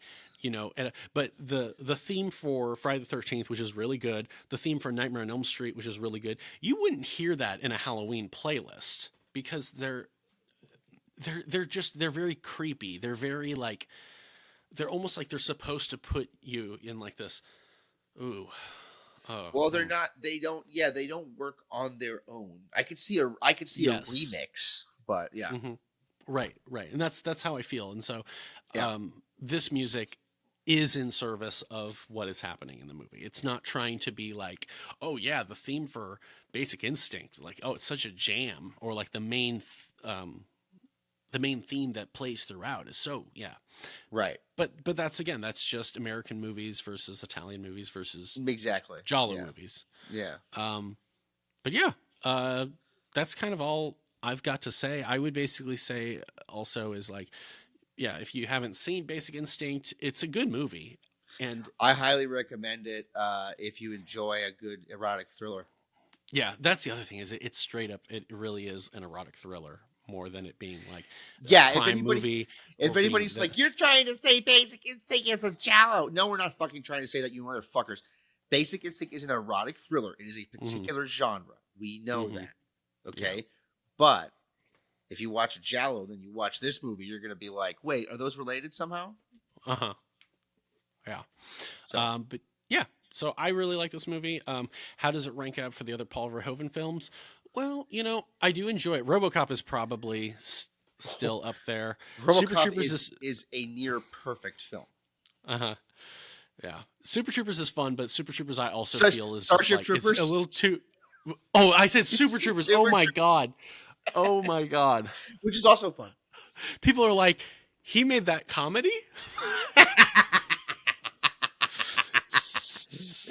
but the theme for Friday the 13th, which is really good, the theme for Nightmare on Elm Street, which is really good, you wouldn't hear that in a Halloween playlist because they're very creepy. They're very like they're almost like they're supposed to put you in like this. Ooh, oh, Well, they're oh. not. They don't. Yeah, they don't work on their own. I could see a Yes. remix, but yeah, Hmm. Right, and that's how I feel. And so, yeah, this music is in service of what is happening in the movie. It's not trying to be like, oh yeah, the theme for Basic Instinct, like, oh, it's such a jam, or like the main theme that plays throughout is so, yeah. right, But that's just American movies versus Italian movies versus exactly. Giallo Yeah, movies. yeah. Um, but yeah, That's kind of all I've got to say. I would basically say also is like, yeah, if you haven't seen Basic Instinct, it's a good movie. And I highly recommend it if you enjoy a good erotic thriller. yeah, that's the other thing is it's straight up. It really is an erotic thriller more than it being like a Yeah, crime movie. if anybody's like, you're trying to say Basic Instinct is a giallo. No, we're not fucking trying to say that, you motherfuckers. Basic Instinct is an erotic thriller. It is a particular genre. We know that. Okay? Yeah. But if you watch a giallo, then you watch this movie, you're going to be like, wait, are those related somehow? Uh-huh. Yeah. So. But yeah, so I really like this movie. How does it rank out for the other Paul Verhoeven films? Well, I do enjoy it. RoboCop is probably still up there. RoboCop Super Troopers is a near perfect film. Uh-huh. Yeah. Super Troopers is fun, but Super Troopers I also feel is Starship Troopers? It's a little too... Oh, I said Super Troopers. Oh my God. Oh my God. Which is also fun. People are like, he made that comedy?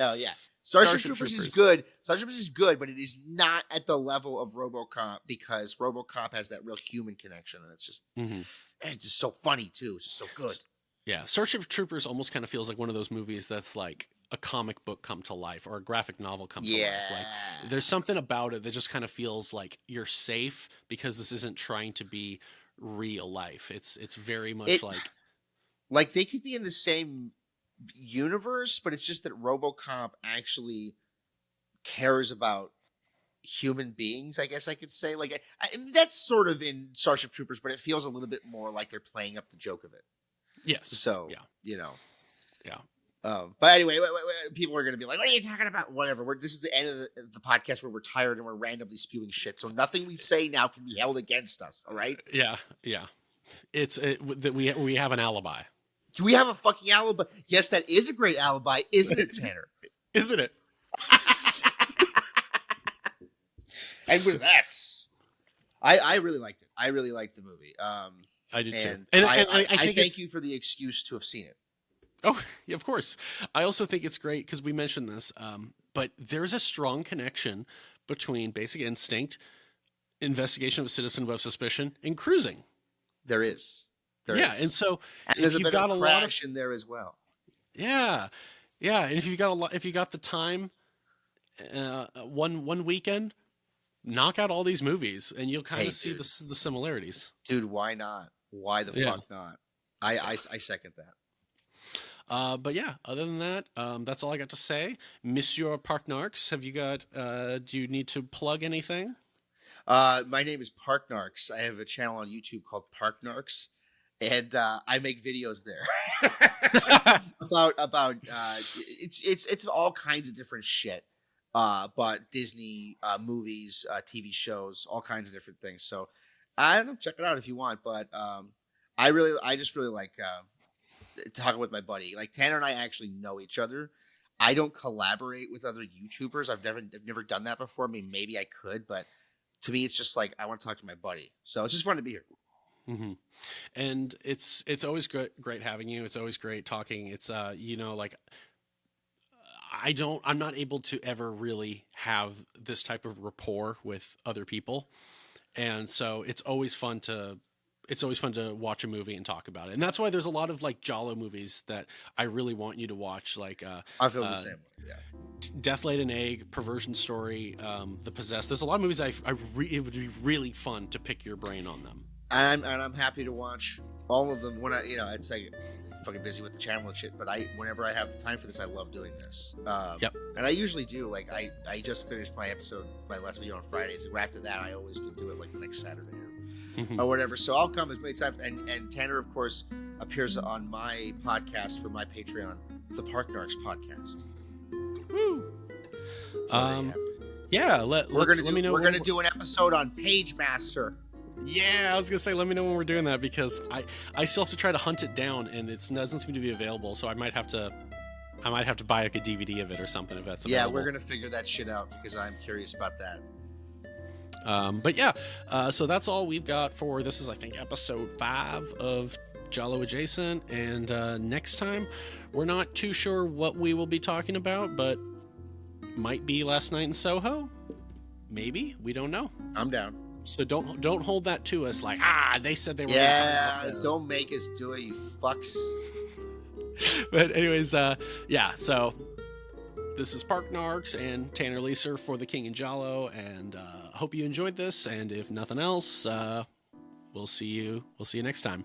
Oh yeah, Starship Troopers is good. Starship Troopers is good, but it is not at the level of RoboCop because RoboCop has that real human connection, and it's just it's just so funny too. It's so good. Yeah, Starship Troopers almost kind of feels like one of those movies that's like a comic book come to life or a graphic novel come to life. Like, there's something about it that just kind of feels like you're safe because this isn't trying to be real life. It's very much like they could be in the same universe, but it's just that RoboCop actually cares about human beings, I guess I could say. Like that's sort of in Starship Troopers, but it feels a little bit more like they're playing up the joke of it. Yes. So yeah. But anyway, people are going to be like, "What are you talking about?" Whatever. This is the end of the podcast where we're tired and we're randomly spewing shit. So nothing we say now can be held against us. All right? Yeah. It's that we have an alibi. Do we have a fucking alibi? Yes, that is a great alibi, isn't it, Tanner? Isn't it? And with that, I really liked it. I really liked the movie. I did too. And I thank you for the excuse to have seen it. Oh, yeah, of course. I also think it's great because we mentioned this, but there's a strong connection between Basic Instinct, Investigation of a Citizen Above Suspicion, and Cruising. There is. And so there's a bit of a crash in there as well. Yeah, and if you got the time, one weekend, knock out all these movies, and you'll kind of see the similarities. Dude, why not? Why the fuck not? I second that. But yeah, other than that, that's all I got to say. Monsieur ParkNarcz, have you got? Do you need to plug anything? My name is ParkNarcz. I have a channel on YouTube called ParkNarcz. And I make videos there about it's all kinds of different shit, but Disney movies, TV shows, all kinds of different things. So I don't know, check it out if you want. But I just really like talking with my buddy. Like Tanner and I actually know each other. I don't collaborate with other YouTubers. I've never done that before. I mean, maybe I could, but to me, it's just like I want to talk to my buddy. So it's just fun to be here. Mm-hmm. And it's always great having you. It's always great talking. It's like I'm not able to ever really have this type of rapport with other people, and so it's always fun to watch a movie and talk about it. And that's why there's a lot of like giallo movies that I really want you to watch. Like I feel the same way. Yeah. Death Laid an Egg, Perversion Story, The Possessed. There's a lot of movies it would be really fun to pick your brain on them. And I'm happy to watch all of them when it's like I'm fucking busy with the channel and shit. But whenever I have the time for this, I love doing this. And I usually do. Like I just finished my last video on Fridays. And after that, I always can do it like the next Saturday or whatever. So I'll come as many times. And Tanner, of course, appears on my podcast for my Patreon, the ParkNarcz podcast. Woo! So we're gonna do an episode on Page Master. Yeah, I was gonna say, let me know when we're doing that because I still have to try to hunt it down and it doesn't seem to be available. So I might have to buy like a DVD of it or something if that's available. Yeah, we're gonna figure that shit out because I'm curious about that. But yeah, so that's all we've got for this is I think episode 5 of Giallo Adjacent, and next time we're not too sure what we will be talking about, but might be Last Night in Soho. maybe, we don't know. I'm down. So don't hold that to us like, they said they were Yeah, gonna talk about this. don't make us do it, you fucks. But anyways, so this is ParkNarcz and Tanner Leeser for the King and Giallo, and hope you enjoyed this, and if nothing else, we'll see you next time.